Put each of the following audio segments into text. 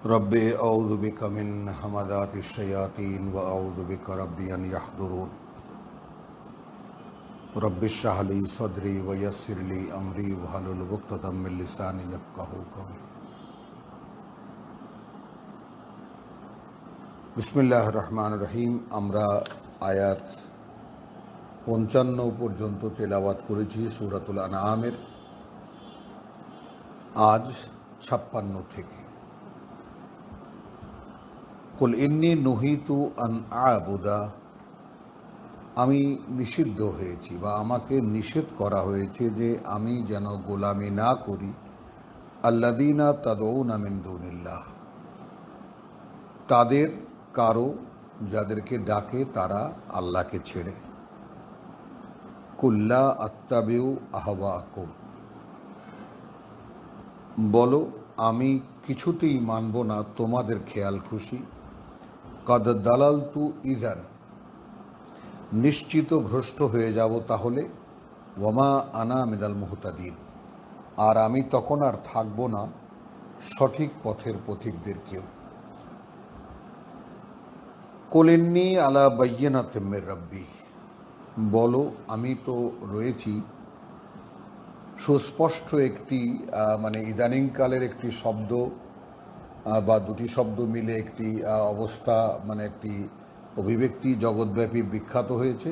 रब्बे औज़ु बिका मिन हमाज़ातिश शयातीन व औज़ु बिका रब्बी अन यहदुरून रब्बि इश्रह ली सदरी व यस्सिर ली अमरी वहलुल उक़दतम मिन लिसानी यफ़क़हू क़ौली। बिस्मिल्लाहिर रहमानिर रहीम। আমরা আয়াত 55 পর্যন্ত তেলাওয়াত করেছি সূরাতুল আনআমের। আজ 56 থেকে কুল ইন্নী নুহিতু আন আ'বুদা, আমি নিষিদ্ধ হয়েছি বা আমাকে নিষেধ করা হয়েছে যে আমি যেন গোলামি না করি আল্লাযীনা তাদউনা মিন দুনিল্লাহ, তাদের কারো যাদেরকে ডাকে তারা আল্লাহকে ছেড়ে। কুল্লা আত্তাবিউ আহওয়াকুম, বলো আমি কিছুতেই মানব না তোমাদের খেয়াল খুশি। কদ দালালতু ইযান, নিশ্চিত ভ্রষ্ট হয়ে যাব তাহলে। ওয়ামা আনা মিনাল মুহতাদিন, আর আমি তখন আর থাকব না সঠিক পথের পথিকদের কেউ। কুল ইন্নী আলা বাইয়িনাতিম মির রাব্বি, বলো আমি তো রয়েছি সুস্পষ্ট একটি ইদানিংকালের একটি শব্দ বা দুটি শব্দ মিলে একটি অবস্থা, একটি অভিব্যক্তি জগৎব্যাপী বিখ্যাত হয়েছে।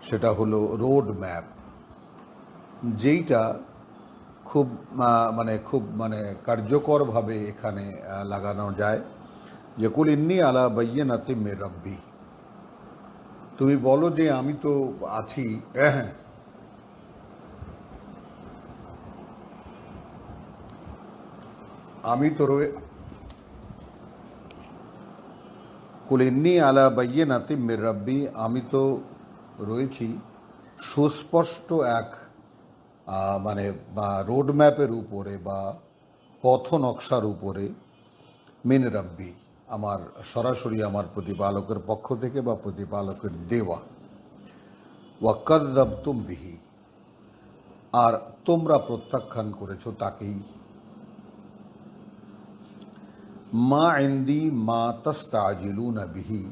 সেটা হলো রোড ম্যাপ, যেইটা খুব কার্যকরভাবে এখানে লাগানো যায় যে কুল ইন্নী আলা বাইয়িনাতিম মির রাব্বি, তুমি বলো যে আমি তো আছি, আমি তো কুল ইন্নী আলা বাইয়িনাতিম মির রাব্বি, আমি তো রয়েছি সুস্পষ্ট এক বা রোড ম্যাপের উপরে বা পথ নকশার উপরে। মিন রাব্বি, আমার সরাসরি আমার প্রতিপালকের পক্ষ থেকে বা প্রতিপালকের দেওয়া। ওয়াকাযযাবতুম বিহি, আর তোমরা প্রত্যাখ্যান করেছো তাকেই। মা ইনদি মা তাস্তাজিলুনা বিহি,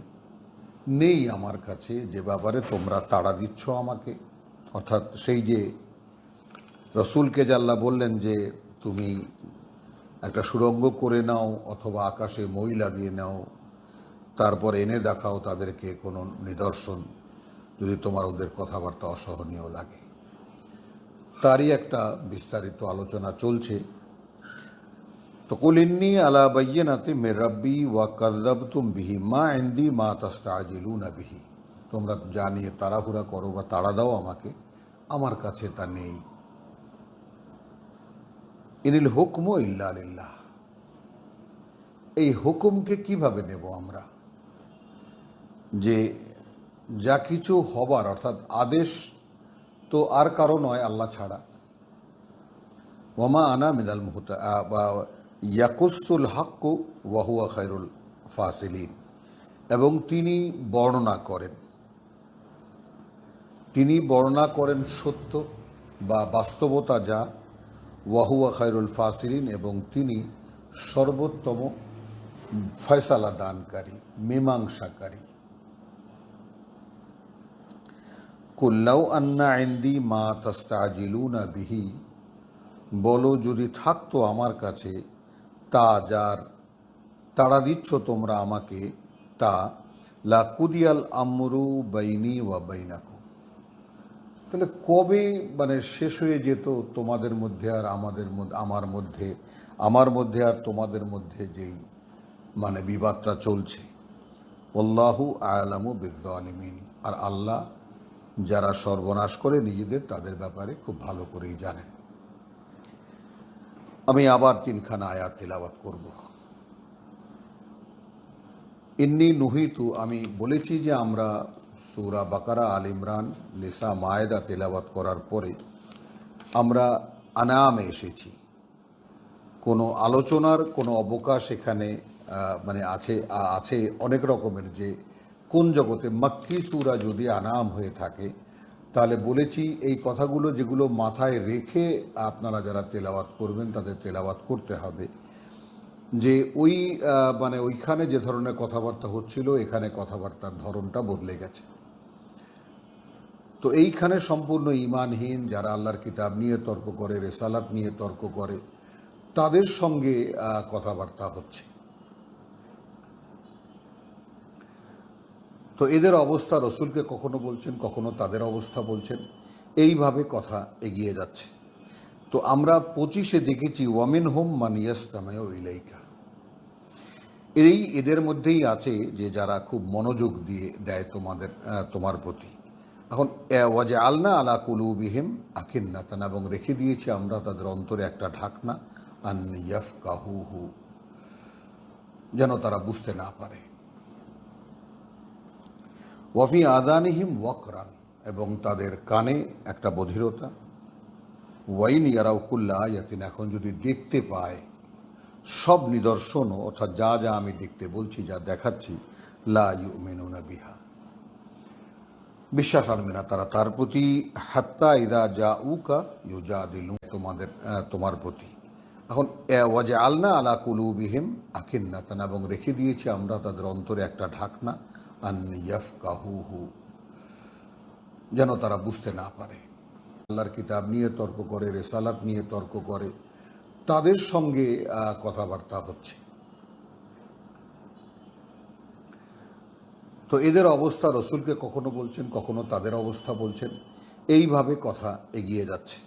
নেই আমার কাছে যে ব্যাপারে তোমরা তাড়া দিচ্ছ আমাকে। অর্থাৎ সেই যে রসুলকে যে আল্লাহ বললেন যে তুমি একটা সুড়ঙ্গ করে নাও অথবা আকাশে মই লাগিয়ে নাও, তারপর এনে দেখাও তাদেরকে কোনো নিদর্শন, যদি তোমার ওদের কথাবার্তা অসহনীয় লাগে। তারই একটা বিস্তারিত আলোচনা চলছে। তো কুল ইন্নী আলা বাইয়িনাতিম মির রাব্বি ওয়া কাযযাবতুম বিহি মা ইনদি মা তাস্তাজিলুনা বিহি, তোমরা জানিয়ে তাড়াহুড়া করো বা তাড়া দাও আমাকে, আমার কাছে তা নেই। ইনিল হুকমু ইল্লা লিল্লাহ, এই হুকুমকে কিভাবে নেব আমরা? যে যা কিছু হবার অর্থাৎ আদেশ তো আর কারো নয় আল্লাহ ছাড়া। ওয়ামা আনা মিনাল ইয়াকুসুল হাক্কু ওয়া হুয়া খায়রুল ফাসিলিন, এবং তিনি বর্ণনা করেন সত্য বা বাস্তবতা যা। ওয়া হুয়া খায়রুল ফাসিলিন, এবং তিনি সর্বোত্তম ফয়সালা দানকারী, মীমাংসাকারী। কুল্লাউ আন্না ইনদি মা তাস্তাজিলুনা বিহি, বলো যদি থাকতো আমার কাছে তা যার তাড়া দিচ্ছ তোমরা আমাকে, তা লাকুদিয়াল আমরু বাইনি ওয়া বাইনাকুম, তাহলে কবে শেষ হয়ে যেত তোমাদের মধ্যে আর আমার মধ্যে আর তোমাদের মধ্যে যেই বিবাদটা চলছে। আল্লাহু আ'লামু বিয-যালিমিন, আর আল্লাহ যারা সর্বনাশ করে নিজেদের তাদের ব্যাপারে খুব ভালো করেই জানেন। আমি আবার 3খানা আয়াত তেলাওয়াত করব। ইন্নী নুহিতু, আমি বলেছি যে আমরা সূরা বাকারা, আল ইমরান, নিসা, মায়েদা তেলাওয়াত করার পরে আমরা আনামে এসেছি। কোনো আলোচনার কোনো অবকাশ এখানে আছে অনেক রকমের, যে কোন জগতে মাক্কি সূরা যদি আনাম হয়ে থাকে তাহলে বলেছি এই কথাগুলো যেগুলো মাথায় রেখে আপনারা যারা তেলাওয়াত করবেন তাদের তেলাওয়াত করতে হবে। যে ওই মানে ওইখানে যে ধরনের কথাবার্তা হচ্ছিল এখানে কথাবার্তার ধরনটা বদলে গেছে। তো এইখানে সম্পূর্ণ ঈমানহীন যারা আল্লাহর কিতাব নিয়ে তর্ক করে, রেসালাত নিয়ে তর্ক করে, তাদের সঙ্গে কথাবার্তা হচ্ছে। তো এদের অবস্থা রসুলকে কখনো বলছেন, কখনো তাদের অবস্থা বলছেন, এইভাবে কথা এগিয়ে যাচ্ছে। তো আমরা 25-এ দেখেছি ওয়ামিন হোম মানিয়াস্তামেও ইলাইকা, এদের মধ্যেই আছে যে যারা খুব মনোযোগ দিয়ে দেয় তোমার প্রতি। এখন ওয়াজে আলনা আলা কুলুবিহিম আকিন্নাতান, এবং রেখে দিয়েছি আমরা তাদের অন্তরে একটা ঢাকনা, আন ইয়াফকাহুহু, যেন তারা বুঝতে না পারে। ওয়াফি আযানিহিম ওয়াকরান, এবং তাদের কানে একটা বধিরতা। ওয়াইন ইয়ারাউ কুল্লা আয়াতিন, এখন যদি দেখতে পায় সব নিদর্শনও, অর্থাৎ যা যা আমি দেখতে বলছি, যা দেখাচ্ছি, লা ইউমিনুনা বিহা, বিশ্বাস আনবে না তারা তার প্রতি। হাত্তা ইদা জাউকা ইউজাদিলু, তোমার প্রতি। এখন ওয়াজে আলনা আলা কুলুবিহিম আকিন্নাতান, এবং রেখে দিয়েছি আমরা তাদের অন্তরে একটা ঢাকনা, আন ইয়াফকাহুহু, যেন তারা বুঝতে না পারে। আল্লাহর কিতাব নিয়ে তর্ক করে, রেসালাত নিয়ে তর্ক করে, তাদের সঙ্গে কথাবার্তা হচ্ছে। তো এদের অবস্থা রসুলকে কখনো বলছেন, কখনো তাদের অবস্থা বলছেন, এইভাবে কথা এগিয়ে যাচ্ছে।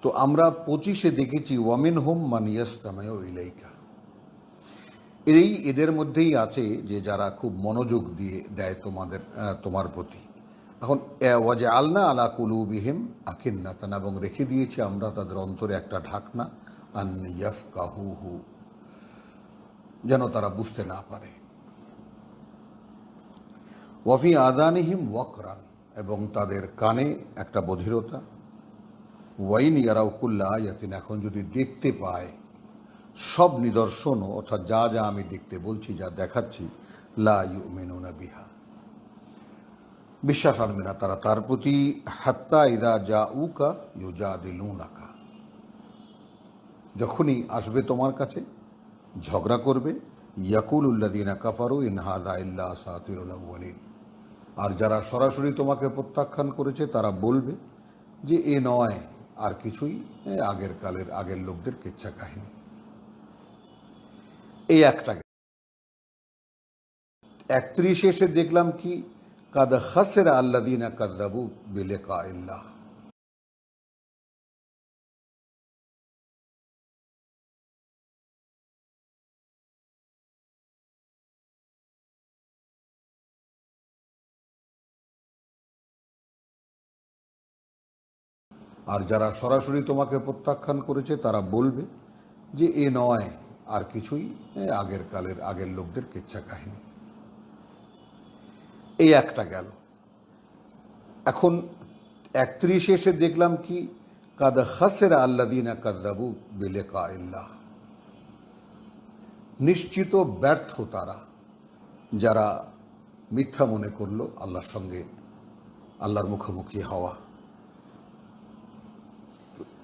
তো আমরা 25-এ দেখেছি ওয়ামিন হোম মানিয়াস্তামেও ইলাইকা, এদের মধ্যেই আছে যে যারা খুব মনোযোগ দিয়ে দেয় তোমার প্রতি। এখন ওয়াজে আলনা আলা কুলুবিহিম আকিন্নাতান, এবং রেখে দিয়েছি আমরা তাদের অন্তরে একটা ঢাকনা, আন ইয়াফকাহুহু, যেন তারা বুঝতে না পারে। ওয়াফি আযানিহিম ওয়াকরান, এবং তাদের কানে একটা বধিরতা। ওয়াইন ইয়ারাউ কুল্লা আয়াতিন, এখন যদি দেখতে পায় সব নিদর্শনও, অর্থাৎ যা যা আমি দেখতে বলছি, যা দেখাচ্ছি, লা ইউমিনুনা বিহা, বিশ্বাস আনবে না তারা তার প্রতি। হাত্তা ইদা জাউকা ইউজাদিলুনাকা, যখনই আসবে তোমার কাছে ঝগড়া করবে, ইয়াকুলুল্লাযীনা কাফারু ইন হাযা ইল্লা আসাতিরুল আউয়ালিন, আর যারা সরাসরি তোমাকে প্রত্যাখ্যান করেছে তারা বলবে যে এ নয় আর কিছুই আগের লোকদের কিচ্ছা কাহিনী। এই একটা 31 এসে দেখলাম কি, কাদ খাসিরা আল্লাযীনা কাযযাবু বিলিকাইল্লাহ, আর যারা সরাসরি তোমাকে প্রত্যাখ্যান করেছে তারা বলবে যে এ নয় আর কিছুই আগের লোকদের কিচ্ছা কাহিনী। এই একটা গেল। এখন 31 এসে দেখলাম কি, কাদ খাসিরা আল্লাযীনা কাযযাবু বিলিকাইল্লাহ, নিশ্চিত ব্যর্থ তারা যারা মিথ্যা মনে করলো আল্লাহর সঙ্গে, আল্লাহর মুখোমুখি হওয়া।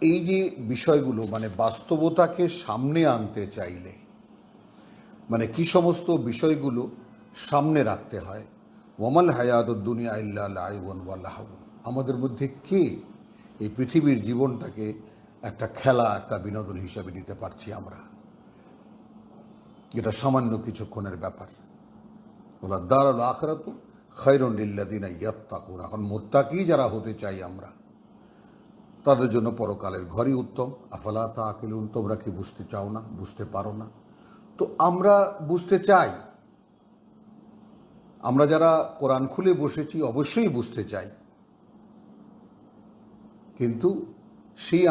এই যে বিষয়গুলো, মানে বাস্তবতাকে সামনে আনতে চাইলে মানে কি সমস্ত বিষয়গুলো সামনে রাখতে হয়। ওয়ামাল হায়াতুদ দুনিয়া ইল্লা লাইবুন ওয়া লাহবুন, আমাদের মধ্যে কে এই পৃথিবীর জীবনটাকে একটা খেলা, একটা বিনোদন হিসাবে নিতে পারছি আমরা, যেটা সামান্য কিছুক্ষণের ব্যাপার। ওলা দারুল আখিরাতু খায়রুন লিল্লাযিনা ইয়াত্তাকুন, এখন মুত্তাকি যারা হতে চাই আমরা, তাদের জন্য পরকালের ঘরই উত্তম। আফালা তাআকিলুন, তোমরা কি বুঝতে চাও না, বুঝতে পারো না? তো আমরা বুঝতে চাই, আমরা যারা কোরআন খুলে বসেছি অবশ্যই বুঝতে চাই, কিন্তু সেই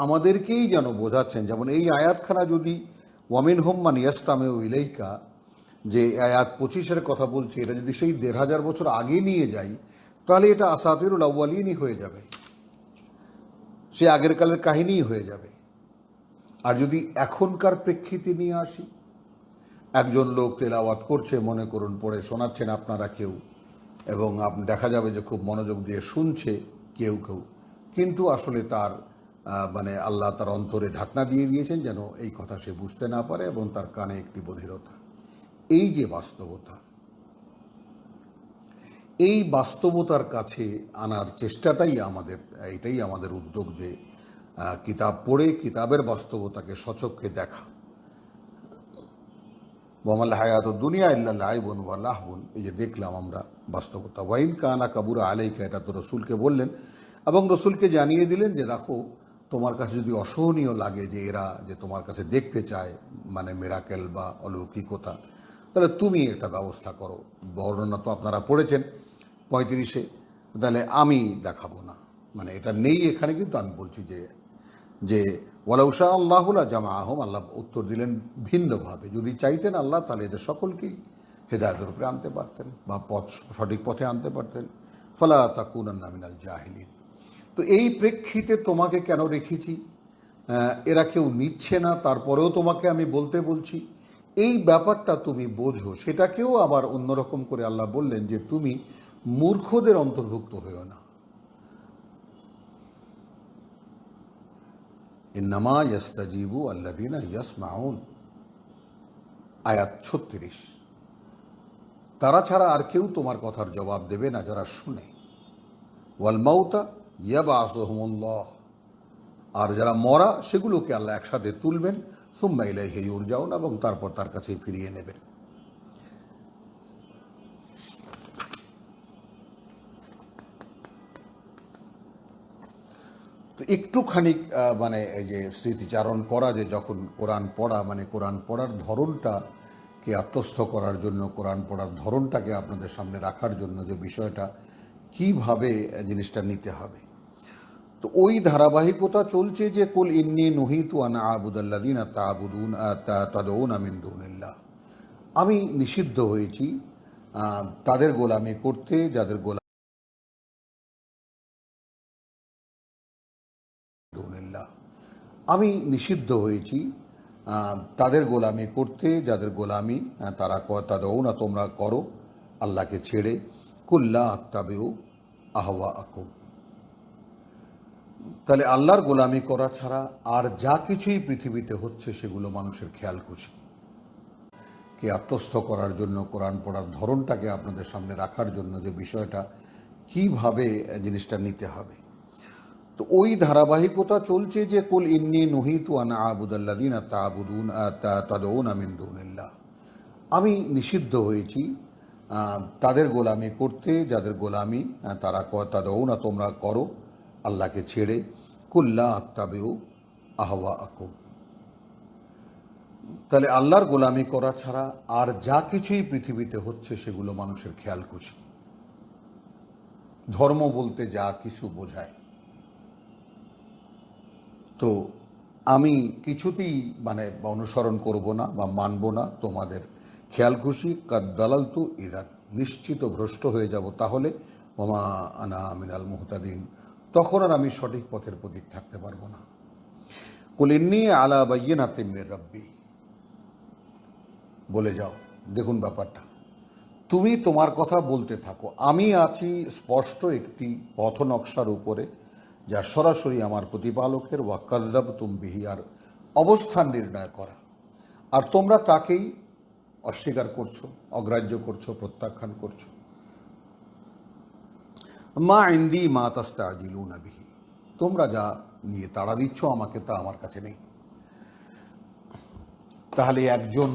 আমাদেরকেই যেন বোঝাচ্ছেন। যেমন এই আয়াতখানা যদি ওয়ামিন হোম মানিয়াস্তামেও ইলাইকা, যে আয়াত 25-এর কথা বলছি, এটা যদি সেই 1500 বছর আগে নিয়ে যাই, তাহলে এটা আসাতিরুল আউয়ালিনই হয়ে যাবে, সে আগের কালের কাহিনীই হয়ে যাবে। আর যদি এখনকার প্রেক্ষিতে নিয়ে আসি, একজন লোক তেলাওয়াত করছে, মনে করুন পড়ে শোনাচ্ছেন আপনারা কেউ, এবং দেখা যাবে যে খুব মনোযোগ দিয়ে শুনছে কেউ, কিন্তু আসলে তার মানে আল্লাহ তার অন্তরে ঢাকনা দিয়ে দিয়েছেন যেন এই কথা সে বুঝতে না পারে, এবং তার কানে একটি বধিরতা। এই যে বাস্তবতা, এই বাস্তবতার কাছে আনার চেষ্টাটাই এটাই আমাদের উদ্যোগ, যে কিতাব পড়ে কিতাবের বাস্তবতাকে সচক্ষে দেখা। ওয়ামাল হায়াতুদ দুনিয়া ইল্লা লাইবুন ওয়া লাহবুন, এই যে দেখলাম আমরা বাস্তবতা। ওয়াইন কানা কাবুরা আলাইকা, এটা তো রসুলকে বললেন, এবং রসুলকে জানিয়ে দিলেন যে দেখো, তোমার কাছে যদি অসহনীয় লাগে যে এরা যে তোমার কাছে দেখতে চায় মানে মিরাকেল বা অলৌকিকতা, তাহলে তুমি একটা ব্যবস্থা করো। বর্ণনা তো আপনারা পড়েছেন 35-এ, তাহলে আমি দেখাবো না, মানে এটা নেই এখানে, কিন্তু আমি বলছি যে ওয়ালাউ শাআ আল্লাহু লাজামাআহুম, আল্লাহ উত্তর দিলেন ভিন্নভাবে। যদি চাইতেন আল্লাহ, তাহলে এদের সকলকেই হেদায়েতের উপরে আনতে পারতেন বা সঠিক পথে আনতে পারতেন। ফালা তাকুনান্না মিনাল জাহিলিন। তো এই প্রেক্ষিতে তোমাকে কেন রেখেছি, এরা কেউ নিচ্ছে না, তারপরেও তোমাকে আমি বলছি, এই ব্যাপারটা তুমি বোঝো। সেটাকেও আবার অন্যরকম করে আল্লাহ বললেন যে তুমি মূর্খদের অন্তর্ভুক্ত হয়েও না। ইন্নামা ইয়াস্তাজিবু আল্লাযীনা ইয়াসমাউন, আয়াত 36। তারা ছাড়া আর কেউ তোমার কথার জবাব দেবে না যারা শুনে। ওয়াল মাউতা ইয়াবআসুহুমুল্লাহ, আর যারা মরা সেগুলোকে আল্লাহ একসাথে তুলবেন। সুম্মা ইলাইহি ইউরজাউন, এবং তারপর তার কাছে ফিরিয়ে নেবেন। তো একটুখানি মানে এই যে স্মৃতিচারণ করা, যে যখন কোরআন পড়া, মানে কোরআন পড়ার ধরনটাকে আত্মস্থ করার জন্য, কোরআন পড়ার ধরনটাকে আপনাদের সামনে রাখার জন্য, যে বিষয়টা কিভাবে জিনিসটা নিতে হবে। তো ওই ধারাবাহিকতা চলছে যে কুল ইন্নী নুহিতু আন আ'বুদাল্লাযীনা তাদউনা মিন দুনিল্লাহ, আমি নিষিদ্ধ হয়েছি তাদের গোলামি করতে যাদের গোলামি দুনিল্লাহ, আমি নিষিদ্ধ হয়েছি তাদের গোলামি করতে যাদের গোলামি তারা তাদউনা, তোমরা করো আল্লাহকে ছেড়ে। কুল্লা আত্তাবিউ আহওয়া আকুম, তাহলে আল্লাহর গোলামি করা ছাড়া আর যা কিছুই পৃথিবীতে হচ্ছে সেগুলো মানুষের খেয়াল খুশি কে আত্মস্থ করার জন্য, কোরআন পড়ার ধরনটাকে আপনাদের সামনে রাখার জন্য, যে বিষয়টা কিভাবে জিনিসটা নিতে হবে। তো ওই ধারাবাহিকতা চলছে যে কুল ইন্নী নুহিতু আন আ'বুদাল্লাযীনা তাদউনা মিন দুনিল্লাহ, আমি নিষিদ্ধ হয়েছি তাদের গোলামি করতে যাদের গোলামি তারা তাদউনা, তোমরা করো আল্লাহকে ছেড়ে। কুল্লা আত্তাবিউ আহওয়া আকুম, তাহলে আল্লাহর গোলামি করা ছাড়া আর যা কিছুই পৃথিবীতে হচ্ছে সেগুলো মানুষের খেয়াল খুশি। ধর্ম বলতে যা কিছু বোঝায়, তো আমি কিছুতেই মানে অনুসরণ করব না বা মানব না তোমাদের খেয়াল খুশি। কাদ্দালালতু ইদান, নিশ্চিত ভ্রষ্ট হয়ে যাব তাহলে। ওমা আনা মিনাল মুহতাদিন, তখন আর আমি সঠিক পথের প্রতীক থাকতে পারবো না। কুল ইন্নী আলা বাইয়িনাতিম মির রাব্বি, বলে যাও, দেখুন ব্যাপারটা, তুমি তোমার কথা বলতে থাকো, আমি আছি স্পষ্ট একটি পথ নকশার উপরে, যা সরাসরি আমার প্রতিপালকের। ওয়াকাযযাবতুম বিহি, আর অবস্থান নির্ণয় করা, আর তোমরা তাকেই অস্বীকার করছো, অগ্রাহ্য করছো, প্রত্যাখ্যান করছো। মা ইনদি মা তাস্তাজিলুনা বিহি, তোমরা যা নিয়ে তাড়া দিচ্ছ আমাকে, তা আমার কাছে নেই। তাহলে একজন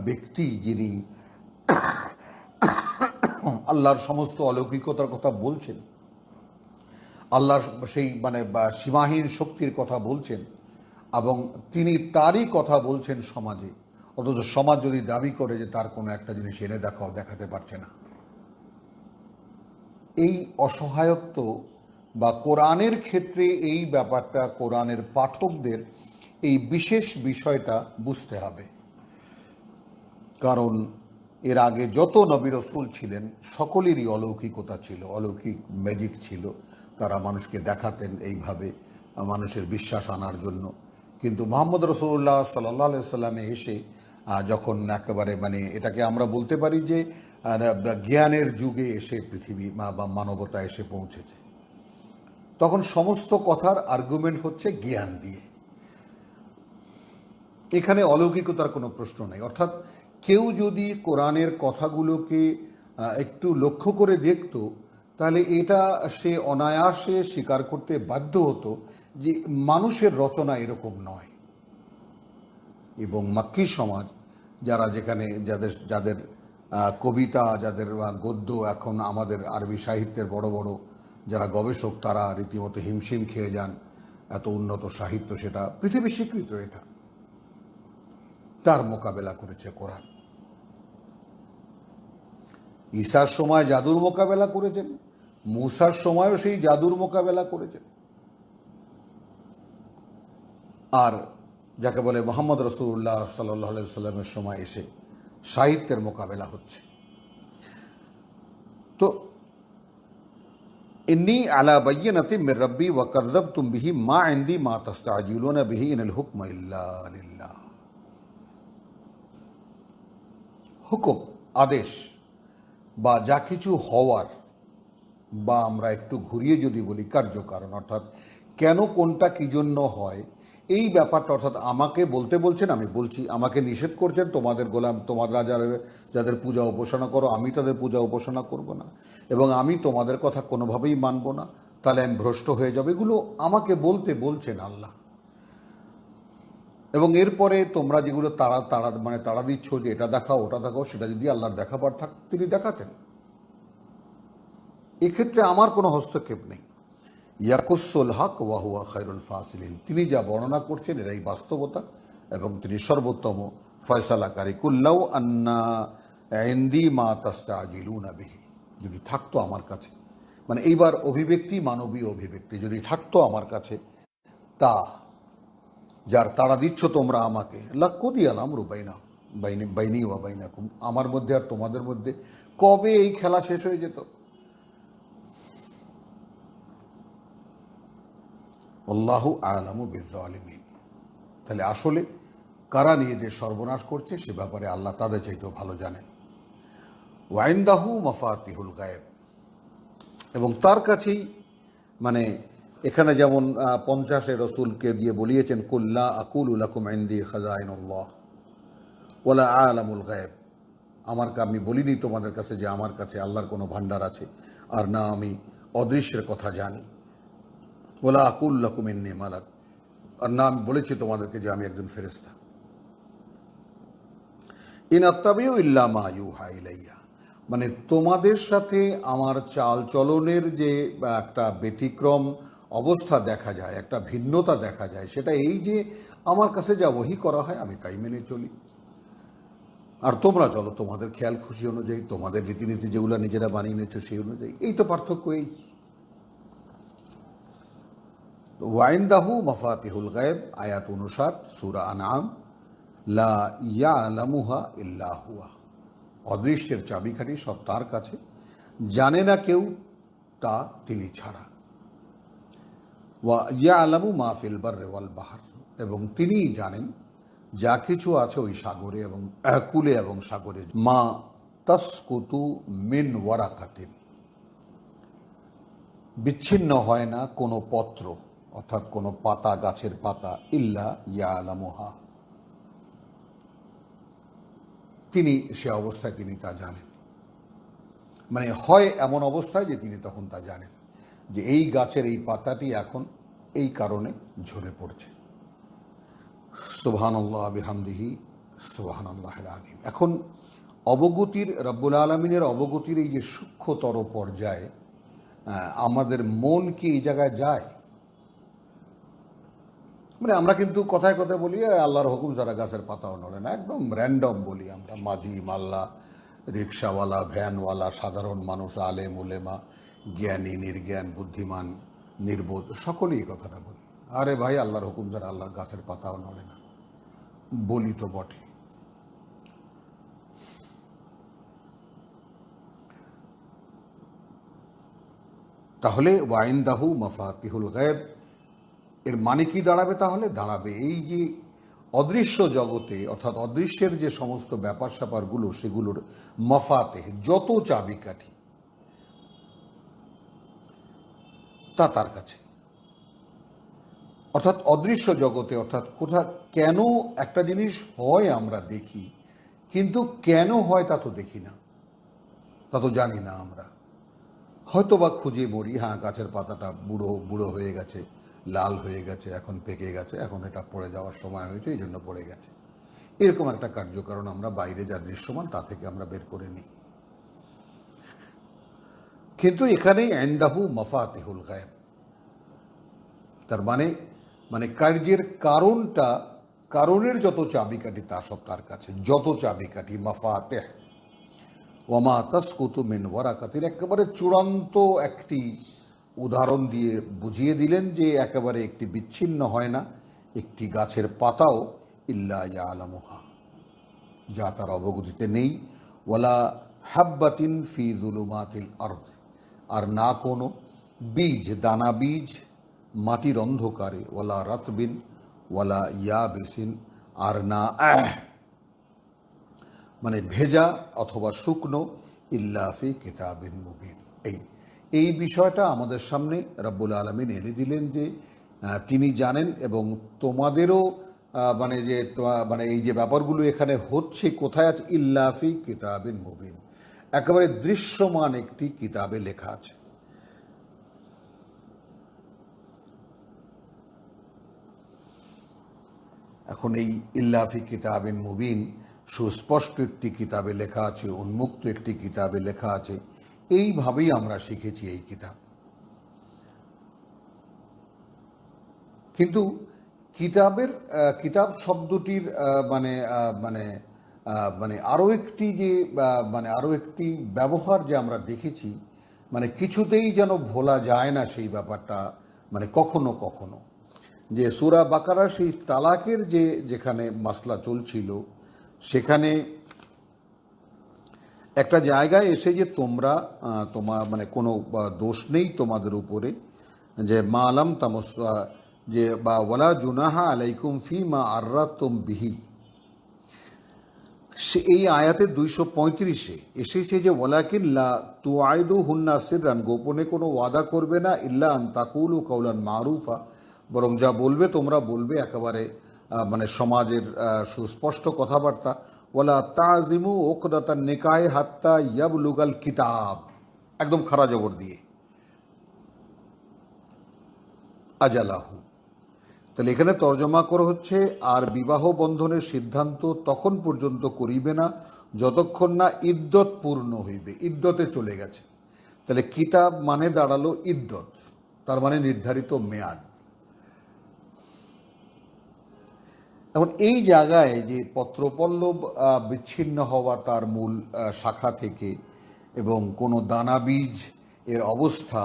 ব্যক্তি যিনি আল্লাহর সমস্ত অলৌকিকতার কথা বলছেন, আল্লাহর সেই মানে সীমাহীন শক্তির কথা বলছেন, এবং তিনি তারই কথা বলছেন সমাজে, অথচ সমাজ যদি দাবি করে যে তার কোনো একটা জিনিস এনে দেখাতে পারছে না, এই অসহায়ত্ব বা কোরআনের ক্ষেত্রে এই ব্যাপারটা কোরআনের পাঠকদের এই বিশেষ বিষয়টা বুঝতে হবে। কারণ এর আগে যত নবী রাসূল ছিলেন সকলেরই অলৌকিকতা ছিল, অলৌকিক ম্যাজিক ছিল, তারা মানুষকে দেখাতেন এইভাবে মানুষের বিশ্বাস আনার জন্য। কিন্তু মুহাম্মদ রাসূলুল্লাহ সাল্লাল্লাহু আলাইহি সাল্লামে এসে যখন একেবারে মানে এটাকে আমরা বলতে পারি যে জ্ঞানের যুগে এসে পৃথিবী বা মানবতা এসে পৌঁছেছে, তখন সমস্ত কথার আর্গুমেন্ট হচ্ছে জ্ঞান দিয়ে। এখানে অলৌকিকতার কোনো প্রশ্ন নেই। অর্থাৎ কেউ যদি কোরআনের কথাগুলোকে একটু লক্ষ্য করে দেখত, তাহলে এটা সে অনায়াসে স্বীকার করতে বাধ্য হতো যে মানুষের রচনা এরকম নয়। এবং মাক্কি সমাজ যারা যেখানে যাদের যাদের কবিতা, যাদের গদ্য এখন আমাদের আরবি সাহিত্যের বড় বড় যারা গবেষক, তারা রীতিমতো হিমশিম খেয়ে যান। এত উন্নত সাহিত্য, সেটা পৃথিবী স্বীকৃত, এটা তার মোকাবেলা করেছে কোরআন। ঈসার সময় জাদুর মোকাবেলা করেছেন, মূসার সময়ও সেই জাদুর মোকাবেলা করেছেন। আর যাকে বলে মোহাম্মদ রসুল্লাহ সাল্লাহ সাল্লামের সময় এসে সাহিত্যের মোকাবেলা হচ্ছে। তো ইন্নী আলা বাইয়িনাতিন মির রাব্বি ওয়া কাযযাবতুম বিহি মা ইনদি মা তাস্তাজিলুনা বিহি ইনাল হুকমু ইল্লা লিল্লাহ। হুকুম, আদেশ বা যা কিছু হওয়ার, বা আমরা একটু ঘুরিয়ে যদি বলি কার্যকারণ, অর্থাৎ কেন কোনটা কী জন্য হয়, এই ব্যাপারটা অর্থাৎ আমাকে বলতে বলছেন, আমি বলছি। আমাকে নিষেধ করছেন, তোমাদের গোলাম, তোমরা যাদের পূজা উপাসনা করো, আমি তাদের পূজা উপাসনা করব না, এবং আমি তোমাদের কথা কোনোভাবেই মানব না, তাহলে আমি ভ্রষ্ট হয়ে যাবে। এগুলো আমাকে বলতে বলছেন আল্লাহ। এবং এরপরে তোমরা যেগুলো তাড়া দিচ্ছ যে এটা দেখাও ওটা দেখাও, সেটা যদি আল্লাহর দেখাবার থাক তিনি দেখাতেন। এক্ষেত্রে আমার কোনো হস্তক্ষেপ নেই। ইয়াকুসুল হক ওয়া হুয়া খায়রুল ফাসিলিন, তিনি যা বর্ণনা করছেন এটাই বাস্তবতা, এবং তিনি সর্বোত্তম ফয়সালাকারী। কুল্লাউ আন্না ইনদি মা তাস্তাজিলুনা বিহি, যদি থাকতো আমার কাছে, মানে এইবার অভিব্যক্তি মানবীয় অভিব্যক্তি, যদি থাকতো আমার কাছে তা যার তাড়া দিচ্ছ তোমরা আমাকে, লাকুদি আল আমরু বাইনি ওয়া বাইনাকুম, আমার মধ্যে আর তোমাদের মধ্যে কবে এই খেলা শেষ হয়ে যেত। আল্লাহু আ'লামু বিয-যালিমিন। তাহলে আসলে কারা নিজেদের সর্বনাশ করছে সে ব্যাপারে আল্লাহ তাদের চাইতেও ভালো জানেন। ওয়া ইনদাহু মাফাতিহুল গায়ব, এবং তার কাছেই, মানে এখানে যেমন 50 রসুলকে দিয়ে বলিয়েছেন, কুল্লা আকুলু লাকুম ইনদি খাজাইনুল্লাহ ওয়ালা আ'লামুল গায়ব, আমি বলিনি তোমাদের কাছে যে আমার কাছে আল্লাহর কোনো ভান্ডার আছে, আর না আমি অদৃশ্যের কথা জানি। ওয়ালা আকুল লাকুম ইন্নী মালাক, আর না আমি বলেছি তোমাদেরকে যে আমি একজন ফেরেশতা। ইন আত্তাবিউ ইল্লা মা ইউহা ইলাইয়া, মানে তোমাদের সাথে আমার চাল চলনের যে একটা ব্যতিক্রম অবস্থা দেখা যায়, একটা ভিন্নতা দেখা যায়, সেটা এই যে আমার কাছে যা ওহী করা হয় আমি তাই মেনে চলি, আর তোমরা চলো তোমাদের খেয়াল খুশি অনুযায়ী, তোমাদের রীতিনীতি যেগুলো নিজেরা বানিয়ে নিয়েছো সেই অনুযায়ী। এই তো পার্থক্য। এই ওয়াইনদাহু মাফাতিহুল গায়ব, আয়াত 59, সূরা আনআম, লা ইয়ালামুহা ইল্লা হুয়া, অদৃশ্যের চাবিকাঠি সব তার কাছে, জানে না কেউ তা তিনি ছাড়া। ওয়া ইয়ালামু মা ফিল বাররি ওয়াল বাহর, এবং তিনিই জানেন যা কিছু আছে ওই সাগরে এবং কুলে এবং সাগরে। মা তাসকুতু মিন ওয়ারাকাতিন, বিচ্ছিন্ন হয় না কোনো পত্র, অর্থাৎ কোনো পাতা, গাছের পাতা, ইল্লা ইয়ালামুহা, তিনি সে অবস্থায় তিনি তা জানেন। মানে হয় এমন অবস্থায় যে তিনি তখন তা জানেন যে এই গাছের এই পাতাটি এখন এই কারণে ঝরে পড়ছে। সুবহানাল্লাহ বিহামদিহি সুবহানাল্লাহিল আযীম। এখন অবগতির, রব্বুল আলামিনের অবগতির এই যে সূক্ষ্মতর পর্যায়ে আমাদের মন কি এই জায়গায় যায়? মানে আমরা কিন্তু কথায় কথায় বলি আল্লাহর হুকুম ছাড়া গাছের পাতাও নড়ে না, একদম র্যান্ডম বলি আমরা। মাঝি, মাল্লা, রিক্সাওয়ালা, ভ্যানওয়ালা, সাধারণ মানুষ, আলেম উলেমা, জ্ঞানী, নির্জ্ঞান, বুদ্ধিমান, নির্বোধ, সকলেই কথাটা বলি, আরে ভাই আল্লাহর হুকুম ছাড়া আল্লাহর গাছের পাতাও নড়ে না, বলি তো বটে। তাহলে ওয়াইনদাহু মাফাতিহুল গায়ব এর মানে কি দাঁড়াবে? তাহলে দাঁড়াবে এই যে অদৃশ্য জগতে, অর্থাৎ অদৃশ্যের যে সমস্ত ব্যাপার স্যাপারগুলো, সেগুলোর মাফাতে, যত চাবিকাঠি তা তার কাছে। অর্থাৎ অদৃশ্য জগতে, অর্থাৎ কেন একটা জিনিস হয় আমরা দেখি, কিন্তু কেন হয় তা তো দেখি না, তা তো জানি না আমরা। হয়তো বা খুঁজে মরি, হ্যাঁ গাছের পাতাটা বুড়ো বুড়ো হয়ে গেছে, লাল হয়ে গেছে, এখন পেকে গেছে, এখন এটা পড়ে যাওয়ার সময় হয়েছে, এই জন্য পড়ে গেছে। এরকম একটা কার্যকারণ আমরা বাইরে যা দৃশ্যমান তা থেকে আমরা বের করে নিই। কিন্তু এখানেই ইনদাহু মাফাতিহুল গায়ব, তার মানে কার্যের কারণটা, কারণের যত চাবিকাঠি তা সব তার কাছে, যত চাবিকাঠি মাফাতেহ ওয়ামা তাসকুতু মিন ওয়ারাকাতিন, একেবারে চূড়ান্ত একটি উদাহরণ দিয়ে বুঝিয়ে দিলেন যে একেবারে একটি বিচ্ছিন্ন হয় না একটি গাছের পাতাও, ইল্লা ইয়ালামুহা, যা তার অবগতিতে নেই, ওয়ালা হাব্বাতিন ফি যুলুমাতিল আরদ, আর না কোনো বীজ, দানা বীজ মাটির অন্ধকারে, ওয়ালা রাতবিন ওয়ালা ইয়াবিসিন, আর না মানে ভেজা অথবা শুকনো, ইল্লা ফি কিতাবিন মুবিন। এই বিষয়টা আমাদের সামনে রব্বুল আলামিন এনে দিলেন যে তিনি জানেন, এবং তোমাদেরও মানে এই যে ব্যাপারগুলো এখানে হচ্ছে কোথায় আছে, ইল্লা ফি কিতাবিন মুবিন, একেবারে দৃশ্যমান একটি কিতাবে লেখা আছে। এখন এই ইল্লা ফি কিতাবিন মুবিন, সুস্পষ্ট একটি কিতাবে লেখা আছে, উন্মুক্ত একটি কিতাবে লেখা আছে, এইভাবেই আমরা শিখেছি এই কিতাব। কিন্তু কিতাব শব্দটির মানে মানে মানে আরও একটি যে আরও একটি ব্যবহার যে আমরা দেখেছি, মানে কিছুতেই যেন ভোলা যায় না সেই ব্যাপারটা, মানে কখনো কখনো যে সূরা বাকারার সেই তালাকের যেখানে মাসলা চলছিল, সেখানে একটা জায়গায় এসে যে তোমরা মানে কোনো দোষ নেই তোমাদের উপরে, যে মা আলাম তামসা, যে বা ওয়ালা জুনাহা আলাইকুম ফি মা আররাতুম বিহি, সে এই আয়াতের 235-এ এসেছে যে ওয়ালাকিন লা তুআইদু হুন্না সিররান, গোপনে কোনো ওয়াদা করবে না, ইল্লা আন তাকুলু কাউলান মারুফা, বরং যা বলবে তোমরা বলবে একেবারে মানে সমাজের সুস্পষ্ট কথাবার্তা, ওয়ালা তাজিমু ওকদাতান নিকাহে হাত্তা ইয়াবলুগাল কিতাব, একদম খাড়া জবর দিয়ে আজালাহু। তাহলে এখানে তর্জমা করা হচ্ছে, আর বিবাহ বন্ধনের সিদ্ধান্ত তখন পর্যন্ত করিবে না যতক্ষণ না ইদ্যত পূর্ণ হইবে, ইদ্যতে চলে গেছে। তাহলে কিতাব মানে দাঁড়ালো ইদ্যত, তার মানে নির্ধারিত মেয়াদ। এখন এই জায়গায় যে পত্রপল্লব বিচ্ছিন্ন হওয়া তার মূল শাখা থেকে, এবং কোনো দানা বীজ এর অবস্থা,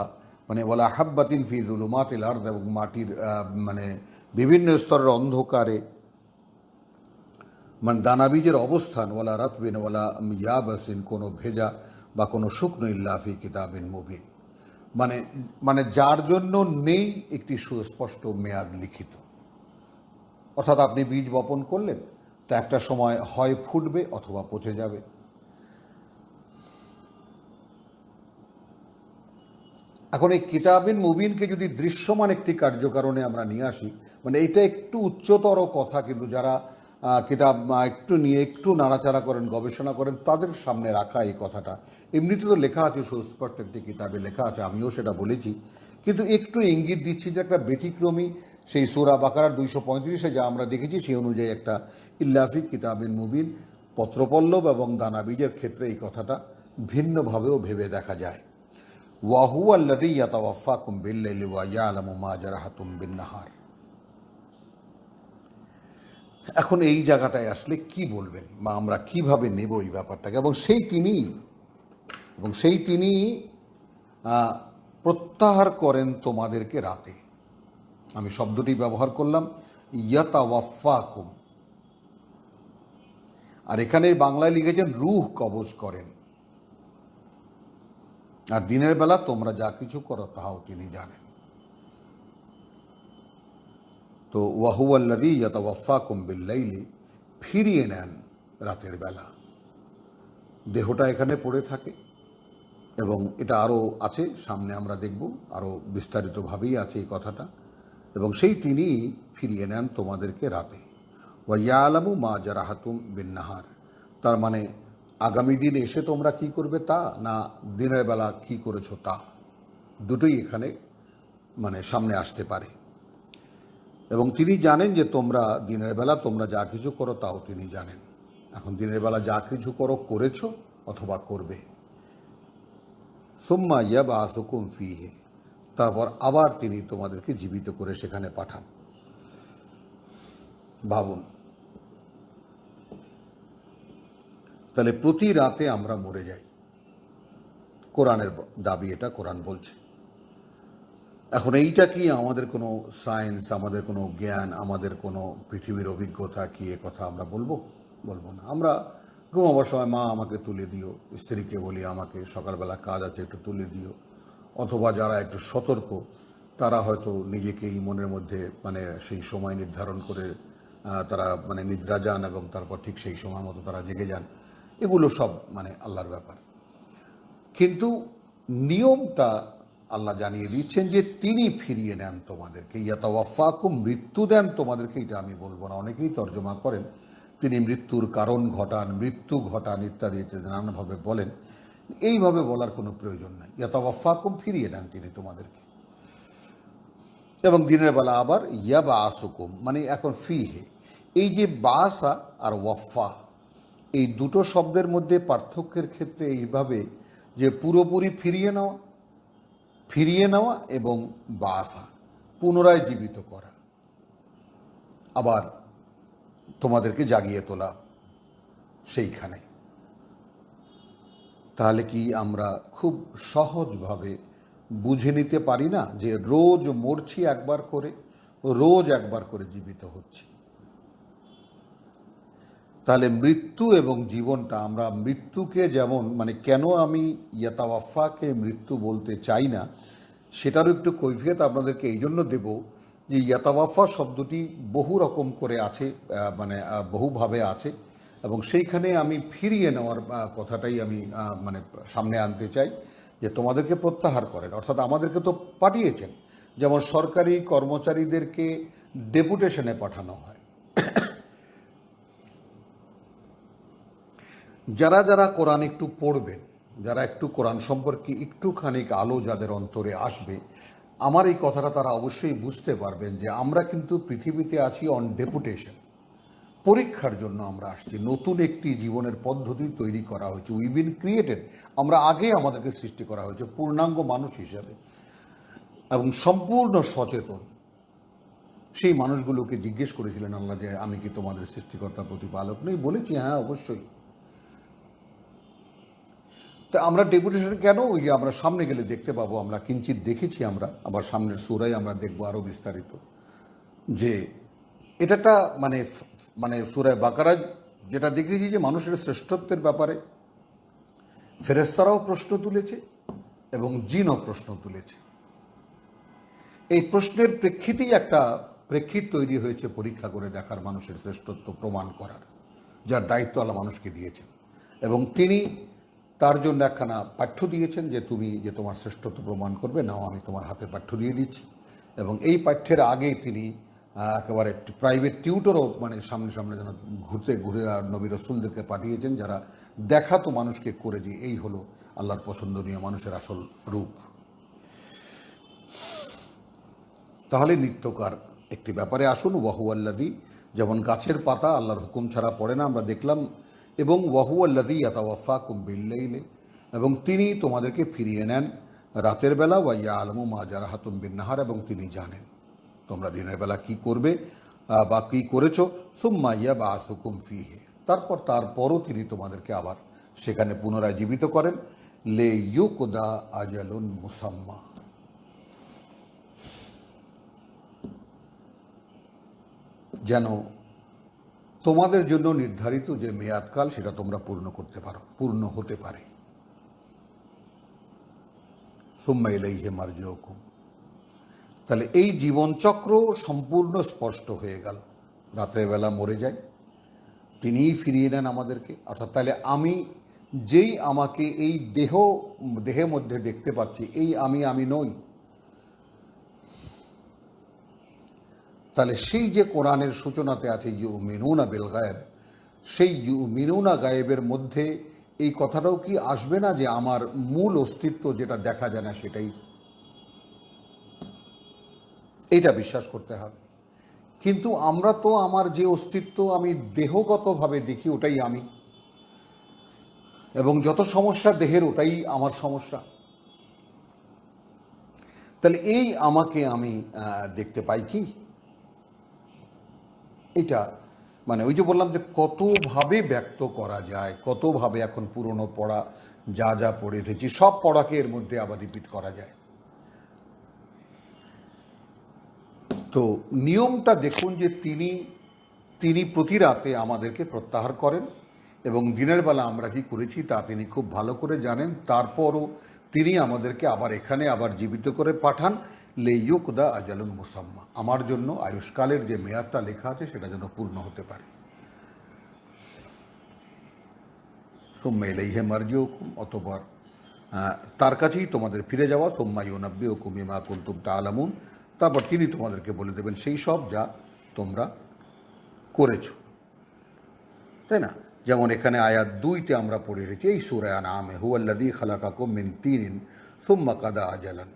মানে ওয়ালা হাব্বাতিন ফি যুলুমাতিল আরদ, এবং মাটির মানে বিভিন্ন স্তরের অন্ধকারে মানে দানা বীজের অবস্থান, ওয়ালা রাতবিন ওয়ালা ইয়াবাসিন, কোনো ভেজা বা কোনো শুকনো, ইল্লা ফি কিতাবিন মুবিন, মানে যার জন্য নেই একটি সুস্পষ্ট মেয়াদ লিখিত। অর্থাৎ আপনি বীজ বপন করলেন, তা একটা সময় হয় ফুটবে অথবা পচে যাবে। এখন এই কিতাবিন মুবিনকে যদি দৃশ্যমান একটি কার্যকারণে আমরা নিয়ে আসি, মানে এইটা একটু উচ্চতর কথা, কিন্তু যারা কিতাব একটু নিয়ে একটু নাড়াচাড়া করেন, গবেষণা করেন, তাদের সামনে রাখা এই কথাটা। এমনিতে তো লেখা আছে, সুস্পষ্ট একটি কিতাবে লেখা আছে, আমিও সেটা বলেছি, কিন্তু একটু ইঙ্গিত দিচ্ছি যে একটা ব্যতিক্রমী সেই সূরা বাকারার 235-এ যা আমরা দেখেছি সেই অনুযায়ী একটা ইল্লা ফি কিতাবিন মুবিন, পত্রপল্লব এবং দানা বীজের ক্ষেত্রে এই কথাটা ভিন্নভাবেও ভেবে দেখা যায়। ওয়াহুয়া আল্লাযী ইয়াতাওয়াফাকুম বিল-লাইলি ওয়া ইয়ালামু মা জারাহাতুম বিন-নাহার। এখন এই জায়গাটায় আসলে কি বলবেন, বা আমরা কিভাবে নেব এই ব্যাপারটাকে, এবং সেই তিনি প্রত্যাহার করেন তোমাদেরকে রাতে। আমি শব্দটি ব্যবহার করলাম ইয়াতাওয়াফাকুম, আর এখানে বাংলায় লিখেছেন রূহ কবজ করেন, আর দিনের বেলা তোমরা যা কিছু করো তাহাও তিনি জানেন। তো ওয়াহুয়া আল্লাযী ইয়াতাওয়াফাকুম বিল-লাইলি, ফিরিয়ে নেন রাতের বেলা। দেহটা এখানে পড়ে থাকে, এবং এটা আরও আছে, সামনে আমরা দেখব আরও বিস্তারিতভাবেই আছে এই কথাটা। এবং সেই তিনি ফিরিয়ে নেন তোমাদেরকে রাতে। ওয়া ইয়ালামু মা জারাহাতুম বিন্নাহার, তার মানে আগামী দিন এসে তোমরা কি করবে তা, না দিনের বেলা কি করেছো তা, দুটোই এখানে মানে সামনে আসতে পারে। এবং তিনি জানেন যে তোমরা দিনের বেলা তোমরা যা কিছু করো তাও তিনি জানেন। এখন দিনের বেলা যা কিছু করেছো অথবা করবে। সুম্মা ইয়াবআসুকুম ফীহি, তারপর আবার তিনি তোমাদেরকে জীবিত করে সেখানে পাঠান। ভাবুন, তাহলে প্রতি রাতে আমরা মরে যাই, কোরআনের দাবি, এটা কোরআন বলছে। এখন এইটা কি আমাদের কোনো সায়েন্স, আমাদের কোনো জ্ঞান, আমাদের কোনো পৃথিবীর অভিজ্ঞতা কি, এ কথা আমরা বলবো না। আমরা ঘুমাবার সময় মা আমাকে তুলে দিও, স্ত্রীকে বলি আমাকে সকালবেলা কাজ আছে একটু তুলে দিও, অথবা যারা একটু সতর্ক তারা হয়তো নিজেকেই মনের মধ্যে মানে সেই সময় নির্ধারণ করে তারা মানে নিদ্রা যান এবং তারপর ঠিক সেই সময় মতো তারা জেগে যান। এগুলো সব মানে আল্লাহর ব্যাপার। কিন্তু নিয়মটা আল্লাহ জানিয়ে দিচ্ছেন যে তিনি ফিরিয়ে নেন তোমাদেরকে, ইয়াতাওয়াফাকুম, মৃত্যু দেন তোমাদেরকে। এটা আমি বলবো না, অনেকেই তর্জমা করেন তিনি মৃত্যুর কারণ ঘটান, মৃত্যু ঘটান ইত্যাদি ইত্যাদি নানানভাবে বলেন। এইভাবে বলার কোনো প্রয়োজন নাই। ইয়াতাওয়াফাকুম, ফিরিয়ে নেন তিনি তোমাদেরকে। এবং দিনের বেলা আবার ইয়াবআসুকুম, মানে এখন ফিহে, এই যে বাসা আর ওয়াফা, এই দুটো শব্দের মধ্যে পার্থক্যের ক্ষেত্রে এইভাবে যে পুরোপুরি ফিরিয়ে নেওয়া এবং বাসা, পুনরায় জীবিত করা, আবার তোমাদেরকে জাগিয়ে তোলা সেইখানে। তাহলে কি আমরা খুব সহজভাবে বুঝে নিতে পারি না যে রোজ মরছি একবার করে, রোজ একবার করে জীবিত হচ্ছি? তাহলে মৃত্যু এবং জীবনটা, আমরা মৃত্যুকে যেমন মানে কেন আমি ইয়াতাওয়াফাকে মৃত্যু বলতে চাই না সেটারও একটু কৈফিয়ত আপনাদেরকে এই জন্য দেব যে ইয়াতাওয়াফা শব্দটি বহু রকম করে আছে, মানে বহুভাবে আছে, এবং সেইখানে আমি ফিরিয়ে নেওয়ার কথাটাই আমি মানে সামনে আনতে চাই যে তোমাদেরকে প্রত্যাহার করেন, অর্থাৎ আমাদেরকে তো পাঠিয়েছেন। যেমন সরকারি কর্মচারীদেরকে ডেপুটেশনে পাঠানো হয়। যারা যারা কোরআন একটু পড়বেন, যারা একটু কোরআন সম্পর্কে একটুখানি আলো যাদের অন্তরে আসবে, আমার এই কথাটা তারা অবশ্যই বুঝতে পারবেন যে আমরা কিন্তু পৃথিবীতে আছি অন ডেপুটেশন, পরীক্ষার জন্য আমরা আসছি। নতুন একটি জীবনের পদ্ধতি তৈরি করা হয়েছে, উই বিন ক্রিয়েটেড, আমরা আগে আমাদেরকে সৃষ্টি করা হয়েছে পূর্ণাঙ্গ মানুষ হিসাবে এবং সম্পূর্ণ সচেতন। সেই মানুষগুলোকে জিজ্ঞেস করেছিলেন আল্লাহ যে আমি কি তোমাদের সৃষ্টিকর্তা প্রতিপালক নই? বলেছি হ্যাঁ অবশ্যই। তা আমরা ডেপুটেশন কেন? ওই যে আমরা সামনে গেলে দেখতে পাবো, আমরা কিঞ্চিত দেখেছি, আমরা আবার সামনের সূরায় আমরা দেখবো আরও বিস্তারিত, যে এটা মানে মানে সূরা বাকারায় যেটা দেখেছি যে মানুষের শ্রেষ্ঠত্বের ব্যাপারে ফেরেশতারাও প্রশ্ন তুলেছে এবং জিনও প্রশ্ন তুলেছে। এই প্রশ্নের প্রেক্ষিতেই একটা প্রেক্ষিত তৈরি হয়েছে পরীক্ষা করে দেখার, মানুষের শ্রেষ্ঠত্ব প্রমাণ করার, যার দায়িত্ব আল্লাহ মানুষকে দিয়েছেন। এবং তিনি তার জন্য একখানা পাঠ্য দিয়েছেন যে তুমি যে তোমার শ্রেষ্ঠত্ব প্রমাণ করবে, নাও আমি তোমার হাতে পাঠ্য দিয়ে দিচ্ছি। এবং এই পাঠ্যের আগে তিনি একেবারে প্রাইভেট টিউটরও মানে সামনে সামনে যেন ঘুরে নবী রসুলদেরকে পাঠিয়েছেন, যারা দেখাতো মানুষকে করে যে এই হলো আল্লাহর পছন্দনীয় মানুষের আসল রূপ। তাহলে নিত্যকার একটি ব্যাপারে আসুন। ওয়াহু আল্লাযী, যেমন গাছের পাতা আল্লাহর হুকুম ছাড়া পড়ে না, আমরা দেখলাম। এবং ওয়াহু আল্লাযী ইয়াতাওয়াফাকুম বিল্লাইলি, এবং তিনি তোমাদেরকে ফিরিয়ে নেন রাতের বেলা। ওয়া ইয়ালামু মা জারাহাতুম বিন্নাহার, এবং তিনি জানেন তোমরা দিনের বেলা কি করবে বা কী করেছো। সুম্মা ইয়াবআসুকুম ফীহি, তারপরও তিনি তোমাদেরকে আবার সেখানে পুনরায় জীবিত করেন। লে ইউকদা আজালুন মুসাম্মা, যেন তোমাদের জন্য নির্ধারিত যে মেয়াদকাল সেটা তোমরা পূর্ণ করতে পারো, পূর্ণ হতে পারে। সুম্মা ইলাইহি মারজিউকুম, তাহলে এই জীবনচক্র সম্পূর্ণ স্পষ্ট হয়ে গেল। রাতের বেলা মরে যাই, তিনিই ফিরিয়ে নেন আমাদেরকে। অর্থাৎ তাহলে আমি যেই আমাকে এই দেহের মধ্যে দেখতে পাচ্ছি, এই আমি নই। তাহলে সেই যে কোরআনের সূচনাতে আছে ইউমিনুনা বিল গায়েব, সেই ইউমিনুনা গায়েবের মধ্যে এই কথাটাও কি আসবে না যে আমার মূল অস্তিত্ব যেটা দেখা যায় না সেটাই, এটা বিশ্বাস করতে হবে। কিন্তু আমরা তো আমার যে অস্তিত্ব আমি দেহগতভাবে দেখি ওটাই আমি, এবং যত সমস্যা দেহের ওটাই আমার সমস্যা। তাহলে এই আমাকে আমি দেখতে পাই কি? এটা মানে ওই যে বললাম যে কতভাবে ব্যক্ত করা যায়, কতভাবে এখন পুরনো পড়া যা যা পড়ে উঠেছি সব পড়াকে এর মধ্যে আবার রিপিট করা যায়। তো নিয়মটা দেখুন যে তিনি প্রতি রাতে আমাদেরকে প্রত্যাহার করেন, এবং দিনের বেলা আমরা কি করেছি তা তিনি খুব ভালো করে জানেন। তারপরও তিনি আমাদেরকে আবার এখানে আবার জীবিত করে পাঠান, লেইয়ুকদা আজালুন মুসাম্মা, আমার জন্য আয়ুষ্কালের যে মেয়াদটা লেখা আছে সেটা যেন পূর্ণ হতে পারে। সুম্মা ইলাইহি মারজিউকুম, অতঃপর তার কাছেই তোমাদের ফিরে যাওয়া। সুম্মা ইউনাব্বিউকুম বিমা কুনতুম তা'লামুন, তারপর তিনি তোমাদেরকে বলে দেবেন সেই সব যা তোমরা করেছো, তাই না? যেমন এখানে আয়াত 2তে আমরা পড়ে রেখেছি এই সূরা আনআমে, হুয়াল্লাযী খালাকাকুম মিন তিনিন সুম্মা কাদা আজালান,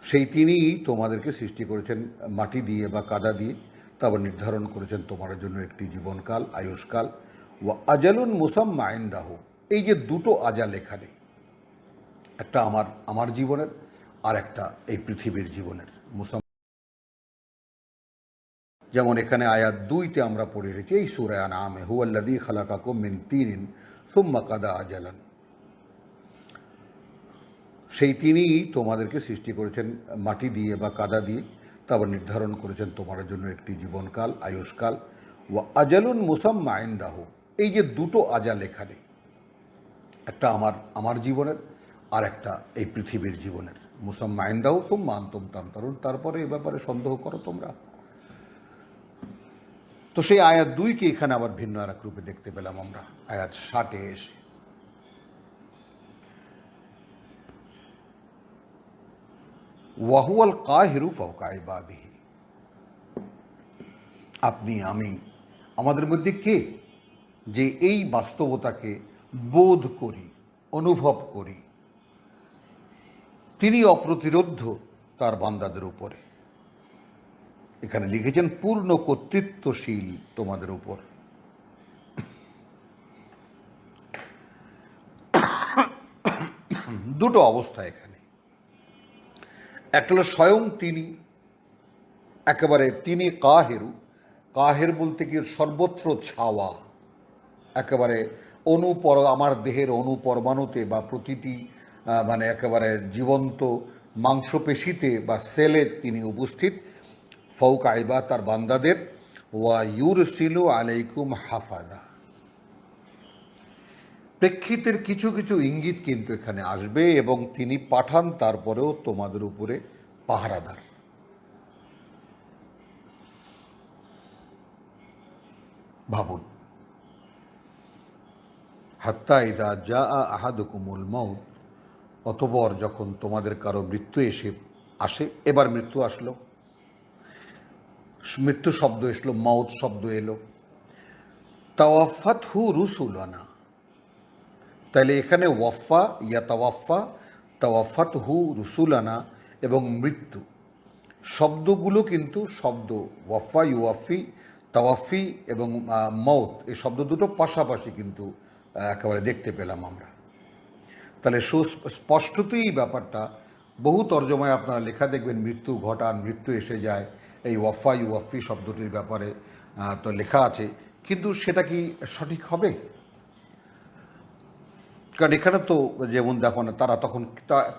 সেই তিনিই তোমাদেরকে সৃষ্টি করেছেন মাটি দিয়ে বা কাদা দিয়ে, তারপর নির্ধারণ করেছেন তোমার জন্য একটি জীবনকাল, আয়ুষ্কাল। ওয়া আজালুন মুসাম্মা ইনদাহু, এই যে দুটো আজাল এখানে, একটা আমার জীবনের আর একটা এই পৃথিবীর জীবনের মুসাম্মা। যেমন এখানে আয়াত 2তে আমরা পড়ে রেখেছি এই সূরা আনআমে, হুয়াল্লাযী খালাকাকুম মিন তিনিন সুম্মা কাদা আজালান, সেই তিনিই তোমাদেরকে সৃষ্টি করেছেন মাটি দিয়ে বা কাদা দিয়ে, তারপর নির্ধারণ করেছেন তোমার জন্য একটি জীবনকাল, আয়ুষ্কাল। ওয়া আজালুন মুসাম্মা ইনদাহু, এই যে দুটো আজাল এখানে, একটা আমার জীবনের আর একটা এই পৃথিবীর জীবনের, মুসাম্মা ইনদাহু সুম্মা আনতুম তামতারুন, তারপরে এ ব্যাপারে সন্দেহ করো তোমরা। তো সেই আয়াত 2কে এখানে আবার ভিন্ন আর এক রূপে দেখতে পেলাম আমরা আয়াত 60-এ এসে। ওয়াহুয়াল কাহিরু ফাওকা ইবাদিহি, আপনি আমি আমাদের মধ্যে কে যে এই বাস্তবতাকে বোধ করি, অনুভব করি, তিনি অপ্রতিরোধ্য তার বান্দাদের উপরে। এখানে লিখেছেন পূর্ণ কর্তৃত্বশীল তোমাদের উপর। দুটো অবস্থা এখানে, একটা হলো স্বয়ং তিনি, একেবারে তিনি কাহেরু, কাহের বলতে কি সর্বত্র ছাওয়া, একেবারে আমার দেহের অনুপরমাণুতে বা প্রতিটি মানে একেবারে জীবন্ত মাংসপেশিতে বা সেলে তিনি উপস্থিত, ফাওকা ইবাদ তার বান্দাদের। ওয়া ইউরসিলু আলাইকুম হাফাজা, প্রেক্ষিতের কিছু কিছু ইঙ্গিত কিন্তু এখানে আসবে, এবং তিনি পাঠান তারপরেও তোমাদের উপরে পাহারাদার। ভাবুন, হাত্তা ইযা জাআ আহাদুকুমুল মাউত, অতঃপর যখন তোমাদের কারো মৃত্যু আসে, এবার মৃত্যু আসলো, মৃত্যু শব্দ এসলো, মাউত শব্দ এলো, তাওয়াফাতহু রুসুলানা, তাহলে এখানে ওয়াফা ইয়াতাওয়াফা, তাওয়াফাতহু রুসুলানা এবং মৃত্যু শব্দগুলো কিন্তু শব্দ ওয়াফা, ইউওয়াফি, তাওয়াফি এবং মৌত, এই শব্দ দুটো পাশাপাশি কিন্তু একেবারে দেখতে পেলাম আমরা। তাহলে সুস্পষ্টতই ব্যাপারটা, বহু তর্জমায় আপনারা লেখা দেখবেন মৃত্যু ঘটান, মৃত্যু এসে যায়, এই ওয়াফা ইউওয়াফি শব্দটির ব্যাপারে তো লেখা আছে, কিন্তু সেটা কি সঠিক হবে? কারণ এখানে তো যেমন দেখো না, তারা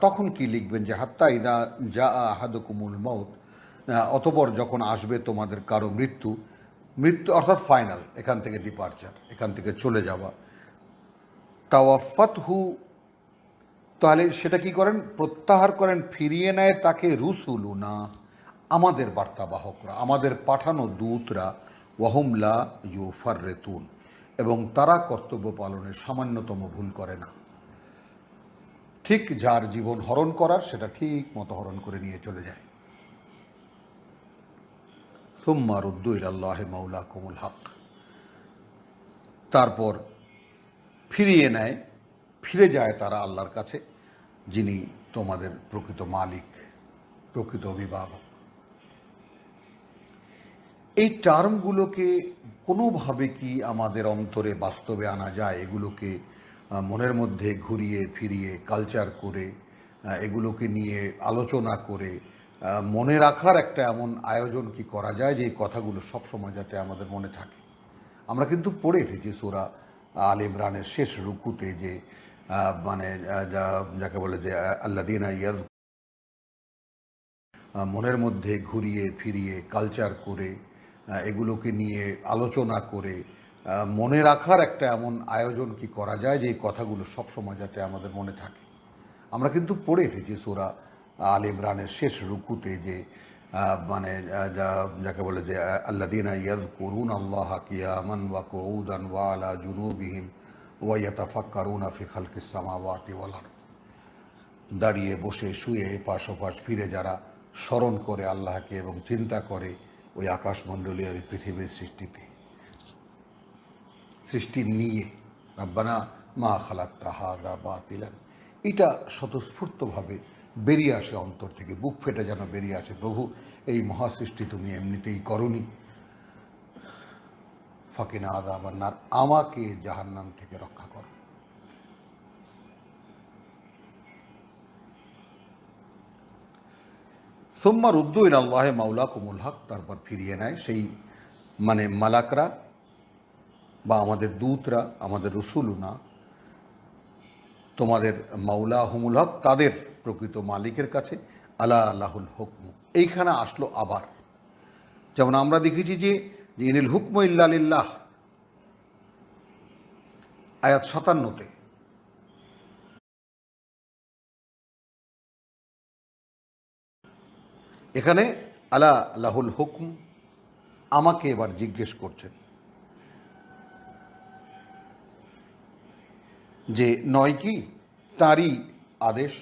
তখন কি লিখবেন যে হাত্তা ইদা জা আহাদুকুমুল মাউত, অতঃপর যখন আসবে তোমাদের কারো মৃত্যু অর্থাৎ ফাইনাল, এখান থেকে ডিপারচার, এখান থেকে চলে যাওয়া। তাওয়াফাতহু, তাহলে সেটা কি করেন? প্রত্যাহার করেন, ফিরিয়ে নেয় তাকে রুসুলুনা, আমাদের বার্তাবাহকরা, আমাদের পাঠানো দূতরা, ওয়াহুম লা ইউফাররিতুন, এবং তারা কর্তব্য পালনে সামান্যতম ভুল করে না। ঠিক যার জীবন হরণ করার সেটা ঠিক মতো হরণ করে নিয়ে চলে যায়। সুম্মা রুদ্দু ইলাল্লাহি মাওলাকুমুল হক, তারপর ফিরে যায় তারা আল্লাহর কাছে, যিনি তোমাদের প্রকৃত মালিক, প্রকৃত অভিভাবক। এই টার্মগুলোকে কোনোভাবে কি আমাদের অন্তরে বাস্তবে আনা যায়? এগুলোকে মনের মধ্যে ঘুরিয়ে ফিরিয়ে কালচার করে, এগুলোকে নিয়ে আলোচনা করে মনে রাখার একটা এমন আয়োজন কি করা যায় যে এই কথাগুলো সবসময় যাতে আমাদের মনে থাকে? আমরা কিন্তু পড়ে এসেছি সূরা আল ইমরানের শেষ রুকুতে যে মানে যাকে বলে যে আল্লাযীনা মনের মধ্যে ঘুরিয়ে ফিরিয়ে কালচার করে, এগুলোকে নিয়ে আলোচনা করে মনে রাখার একটা এমন আয়োজন কি করা যায় যে এই কথাগুলো সবসময় যাতে আমাদের মনে থাকে? আমরা কিন্তু পড়ে এসেছি সূরা আল ইমরানের শেষ রুকুতে যে মানে যাকে বলে যে আল্লাযীনা ইয়াযকুরুনাল্লাহা কিয়ামান ওয়া কুউদান ওয়া আলা জুনুবিহিম ওয়া ইয়াতাফাক্কারুনা ফি খালকিস সামাওয়াতি ওয়াল আরদ। দাঁড়িয়ে বসে শুয়ে এপাশ ওপাশ ফিরে যারা স্মরণ করে আল্লাহকে এবং চিন্তা করে ওই আকাশমণ্ডলীয় পৃথিবীর সৃষ্টি নিয়ে, রাব্বানা মা খালাকতা হাযা বাতিলান, এটা স্বতঃস্ফূর্তভাবে বেরিয়ে আসে অন্তর থেকে, বুক ফেটে যেন বেরিয়ে আসে, প্রভু এই মহাসৃষ্টি তুমি এমনিতেই করনি, ফাকিনা আযাবান নার, আমাকে জাহান্নাম থেকে রক্ষা করো। সুম্মা রুদ্দু ইলাল্লাহি মাওলাকুমুল হক, তারপর ফিরিয়ে নেয় সেই মানে মালাকরা বা আমাদের দূতরা, আমাদের রসুলুনা, তোমাদের মাওলাহুমুল হক, তাদের প্রকৃত মালিকের কাছে। আলা আল্লাহুল হুকম, এইখানে আসলো আবার, যেমন আমরা দেখেছি যে ইনিল হুকম ইল্লা লিল্লাহ, আয়াত 57-তে, এখানে আলা লাহুল হুকম, আমাকে এবার জিজ্ঞেস করছেন যে নয় কি তারই আদেশ,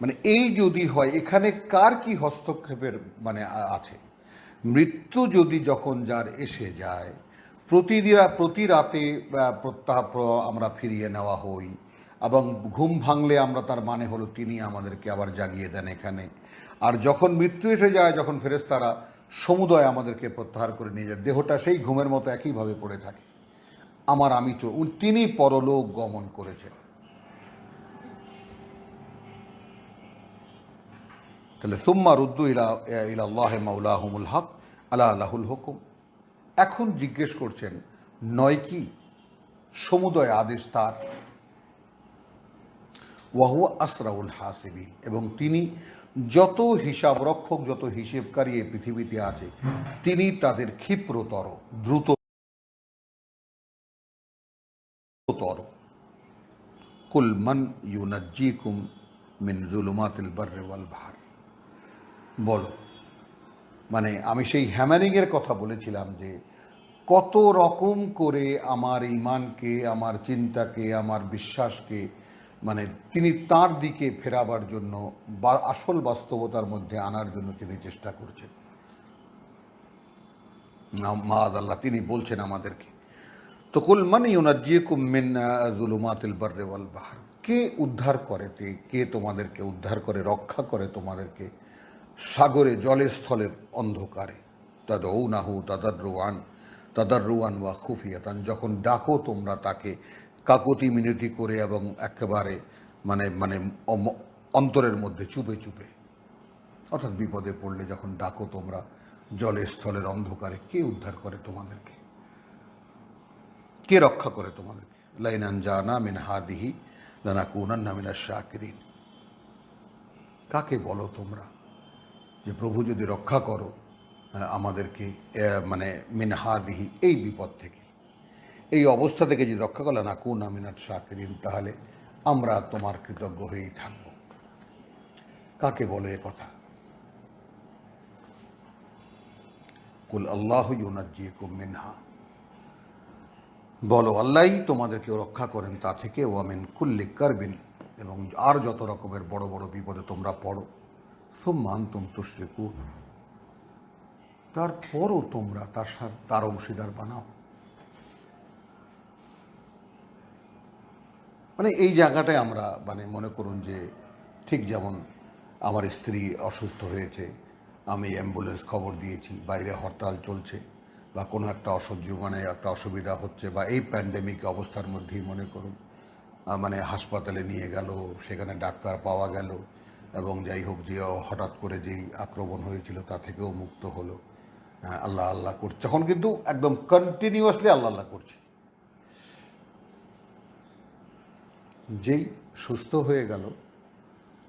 মানে এই যদি হয় এখানে কার কি হস্তক্ষেপের মানে আছে? মৃত্যু যদি যখন যার এসে যায়, প্রতি রাতে প্রত্যাহ আমরা ফিরিয়ে নেওয়া হই, এবং ঘুম ভাঙলে আমরা তার মানে হলো তিনি আমাদেরকে আবার জাগিয়ে দেন এখানে। আর যখন মৃত্যু এসে যায়, যখন ফেরেশতারা সমুদয় আমাদেরকে প্রত্যাহার করে নিয়ে যায়, দেহটা সেই ঘুমের মতো একইভাবে পড়ে থাকে। তিনি পরলোক গমন করেছেন। তাহলে সুম্মা রুদ্দু ইলাল্লাহি মাওলাহুমুল হক আলা লাহুল হুকুম, এখন জিজ্ঞেস করছেন নয় কি সমুদয় আদেশ তার, ওয়াহুয়া আসরাউল হাসিবিন, এবং তিনি যত হিসাব রক্ষক, যত হিসেবকারী এই পৃথিবীতে আছে, তিনি তাদের ক্ষিপ্রতর, দ্রুততর। কুল মান ইউনাজ্জিকুম মিন যুলুমাতিল বাররি ওয়াল বাহর, বলো, মানে আমি সেই হ্যামারিংয়ের কথা বলেছিলাম যে কত রকম করে আমার ঈমানকে, আমার চিন্তাকে, আমার বিশ্বাসকে মানে তিনি তার দিকে ফেরাবার জন্য বা আসল বাস্তবতার মধ্যে আনার জন্য তিনি চেষ্টা করছেন। মাআযাল্লাহ, তিনি বলছেন আমাদেরকে, তো কুল মান ইউনাজ্জিকুম মিন যুলুমাতিল বাররি ওয়াল বাহর, কে উদ্ধার করে, কে তোমাদেরকে উদ্ধার করে, রক্ষা করে তোমাদেরকে সাগরে জলে স্থলের অন্ধকারে। তাদউনাহু তাদাররুআন ওয়া খুফিয়াতান, যখন ডাকো তোমরা তাকে কাকতি মিনতি করে এবং একেবারে মানে মানে অন্তরের মধ্যে চুপে চুপে, অর্থাৎ বিপদে পড়লে যখন ডাকো তোমরা জলে স্থলের অন্ধকারে, কে উদ্ধার করে তোমাদেরকে, কে রক্ষা করে তোমাদেরকে? লাইন আনজানা মিন হাদিহি লানাকুনান্না মিনাশ শাকিরিন, কাকে বলো তোমরা যে প্রভু যদি রক্ষা করো আমাদেরকে মানে মিন হাদিহি, এই বিপদ থেকে, এই অবস্থা থেকে যদি রক্ষা করো, লানাকুনা মিনাশ শাকিরিন, তাহলে আমরা তোমার কৃতজ্ঞ হয়েই থাকব। কাকে বলে এ কথা? কুল আল্লাহু ইউনাজ্জিকুম মিনহা, বলো আল্লাহই তোমাদেরকে রক্ষা করেন তা থেকে, ওয়ামিন কুল্লি কারবিন, এবং আর যত রকমের বড় বড় বিপদে তোমরা পড়ো, সুম্মা আনতুম তুশরিকুন, তারপরও তোমরা তার অংশীদার বানাও। মানে এই জায়গাটায় আমরা মানে মনে করুন যে ঠিক যেমন আমার স্ত্রী অসুস্থ হয়েছে, আমি অ্যাম্বুলেন্স খবর দিয়েছি, বাইরে হরতাল চলছে বা কোনো একটা মানে একটা অসুবিধা হচ্ছে, বা এই প্যান্ডেমিক অবস্থার মধ্যেই মনে করুন মানে হাসপাতালে নিয়ে গেল, সেখানে ডাক্তার পাওয়া গেল, এবং যাই হোক যে হঠাৎ করে যেই আক্রমণ হয়েছিল তা থেকেও মুক্ত হলো, আল্লাহ আল্লাহ করছে, তখন কিন্তু একদম কন্টিনিউয়াসলি আল্লাহ আল্লাহ করছে। যেই সুস্থ হয়ে গেল,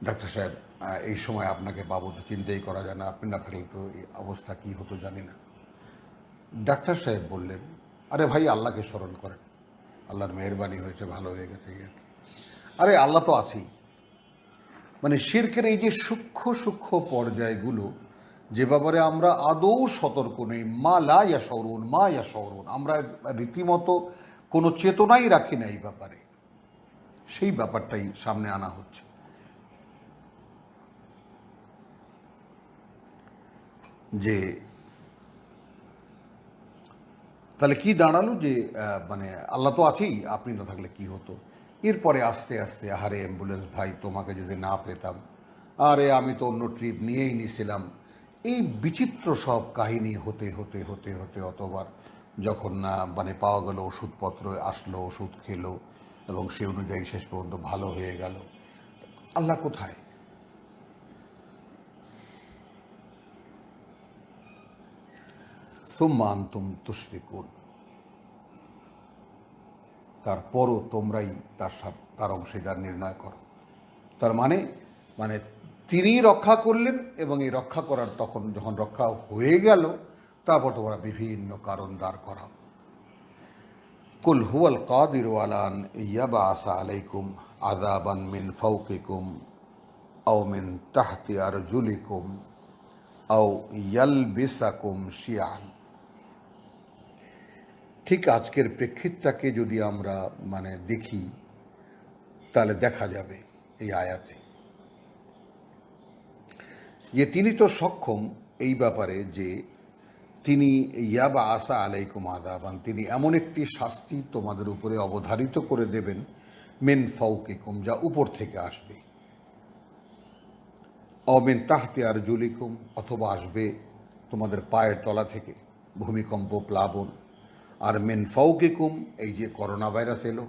ডাক্তার সাহেব এই সময় আপনাকে পাবো তো চিন্তাই করা যায় না, আপনি না থাকলে তো এই অবস্থা কী হতো জানি না। ডাক্তার সাহেব বললেন, আরে ভাই আল্লাহকে স্মরণ করেন, আল্লাহর মেহেরবানি হয়েছে, ভালো হয়ে গেছে। আরে আল্লাহ তো আছেই। মানে শিরকের এই যে সূক্ষ্ম সূক্ষ্ম পর্যায়গুলো, যে ব্যাপারে আমরা আদৌ সতর্ক নেই, মা লা ইয়াশউরুন, মা ইয়াশউরুন, আমরা রীতিমতো কোনো চেতনাই রাখি না এই ব্যাপারে, সেই ব্যাপারটাই সামনে আনা হচ্ছে। যে তাহলে কি দাঁড়ালো, যে মানে আল্লাহ তো আছেই, আপনি না থাকলে কি হতো। এরপরে আস্তে আস্তে, আহারে অ্যাম্বুলেন্স ভাই, তোমাকে যদি না পেতাম, আরে আমি তো অন্য ট্রিপ নিয়েই নিছিলাম, এই বিচিত্র সব কাহিনী হতে হতে হতে হতে অতবার যখন না মানে পাওয়া গেল, ওষুধপত্র আসলো, ওষুধ খেলো এবং সে অনুযায়ী শেষ পর্যন্ত ভালো হয়ে গেল। আল্লাহ কোথায়? সুম্মা আনতুম তুশরিকুন, তারপরও তোমরাই তার অংশীদার নির্ণয় করো। তার মানে মানে তিনি রক্ষা করলেন, এবং এই রক্ষা করার তখন যখন রক্ষা হয়ে গেল, তারপর তোমরা বিভিন্ন কারণ দাঁড় করাও। কুল হুয়াল কাদিরু আলা আন ইয়াবআসা আলাইকুম আযাবান মিন ফাওকিকুম আও মিন তাহতি আরজুলিকুম আও ইয়ালবিসাকুম শিয়ান। ঠিক আজকের প্রেক্ষিতটাকে যদি আমরা মানে দেখি, তাহলে দেখা যাবে এই আয়াতে যে তিনি তো সক্ষম এই ব্যাপারে, যে তিনি ইয়াবা আসা আলাইকুম আযাবান, তিনি এমন একটি শাস্তি তোমাদের উপরে অবধারিত করে দেবেন, মিন ফাওকিকুম, যা উপর থেকে আসবে, আও মিন তাহতি আরজুলিকুম, অথবা আসবে তোমাদের পায়ের তলা থেকে, ভূমিকম্প, প্লাবন। আর মিন ফাওকিকুম, এই যে করোনা ভাইরাস এলো,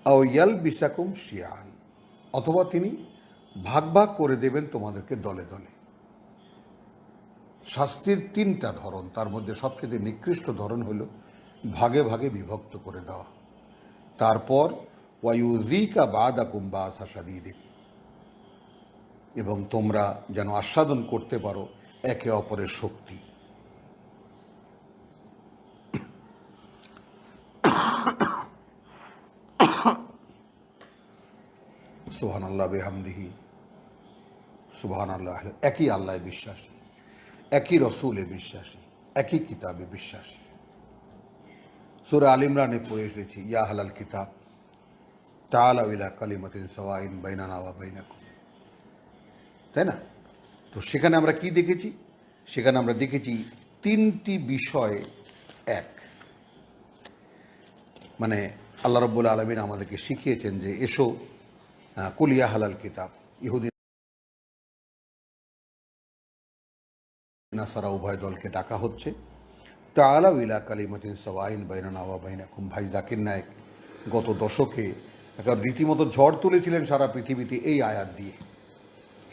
আও ইয়ালবিসাকুম শিয়ান, অথবা তিনি ভাগ ভাগ করে দেবেন তোমাদেরকে দলে দলে। শাস্তির তিনটা ধরন, তার মধ্যে সবচেয়ে নিকৃষ্ট ধরন হলো ভাগে ভাগে বিভক্ত করে দেওয়া। তারপর ওয়ায়ুযিকা বাদাকুম বাসা শাদীদিন, এবং তোমরা যেন আস্বাদন করতে পারো একে অপরের শক্তি। সুবহানাল্লাহ বিহামদিহি, সুবহানাল্লাহ। একই আল্লাহে বিশ্বাসী, একই রসুলে বিশ্বাসী, একই কিতাবে বিশ্বাসী। সূরা আল ইমরানে পড়ে এসেছি, ইয়া আহলাল কিতাব তাআলাউ ইলা কালিমাতিন সাওয়াইন বাইনানা ওয়া বাইনাকুম, তাই না? তো সেখানে আমরা কি দেখেছি? সেখানে আমরা দেখেছি তিনটি বিষয় এক। মানে আল্লাহ রাব্বুল আলামিন আমাদেরকে শিখিয়েছেন যে এসো, কুল ইয়া আহলাল কিতাব, ইহুদি নাসারা উভয় দলকে ডাকা হচ্ছে, তাআলাউ ইলা কালিমাতিন সাওয়াইন বাইনানা ওয়া বাইনাকুম। ভাই জাকির নায়েক গত দশকে একটা রীতিমতো ঝড় তুলেছিলেন সারা পৃথিবীতে এই আয়াত দিয়ে।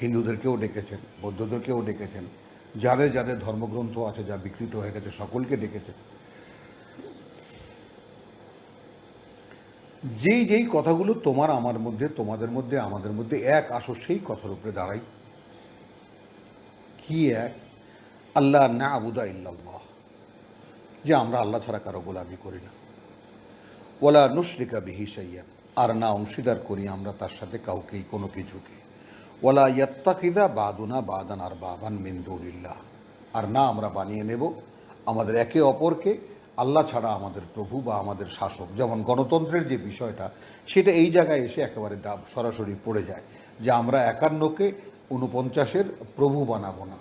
হিন্দুদেরকেও ডেকেছেন, বৌদ্ধদেরকেও ডেকেছেন, যাদের যাদের ধর্মগ্রন্থ আছে যা বিকৃত হয়ে গেছে সকলকে ডেকেছেন। যেই যেই কথাগুলো তোমার আমার মধ্যে, তোমাদের মধ্যে, আমাদের মধ্যে এক, আসো সেই কথার উপরে দাঁড়াই। কি এক? আল্লাহ না'বুদা ইল্লাল্লাহ, যে আমরা আল্লাহ ছাড়া কারো গোলামি করি না। ওয়ালা নুশরিকা বিহি শাইয়ান, আর না অংশীদার করি আমরা তার সাথে কাউকেই, কোনো কিছুকে। ওয়ালা ইয়াত্তাখিযা বাদুনা বাদান আরবাবান মিন দুনিল্লাহ, আর না আমরা বানিয়ে নেব আমাদের একে অপরকে আল্লাহ ছাড়া আমাদের প্রভু বা আমাদের শাসক। যেমন গণতন্ত্রের যে বিষয়টা, সেটা এই জায়গায় এসে একেবারে সরাসরি পড়ে যায় যে আমরা 51কে 49-এর প্রভু বানাবো না।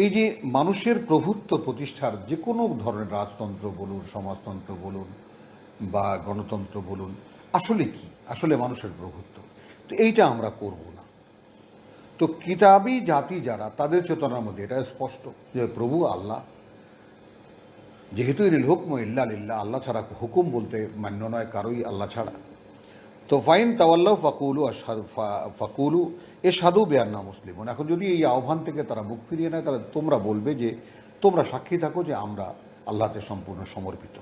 এই যে মানুষের প্রভুত্ব প্রতিষ্ঠার যে কোনো ধরনের রাজতন্ত্র বলুন, সমাজতন্ত্র বলুন বা গণতন্ত্র বলুন, আসলে কি? আসলে মানুষের প্রভুত্ব। তো এইটা আমরা করব না। তো কিতাবী জাতি যারা, তাদের চেতনার মধ্যে এটা স্পষ্ট যে প্রভু আল্লাহ, যেহেতু ইনিল হুকম ইল্লা লিল্লাহ, আল্লাহ ছাড়া হুকুম বলতে মান্য নয় কারোই আল্লাহ ছাড়া। তো ফাইন তাওয়াল্লাহ ফাকুলু এ সাধু বেয়ান্না মুসলিম। এখন যদি এই আহ্বান থেকে তারা মুখ ফিরিয়ে নেয়, তাহলে তোমরা বলবে যে তোমরা সাক্ষী থাকো যে আমরা আল্লাহতে সম্পূর্ণ সমর্পিত।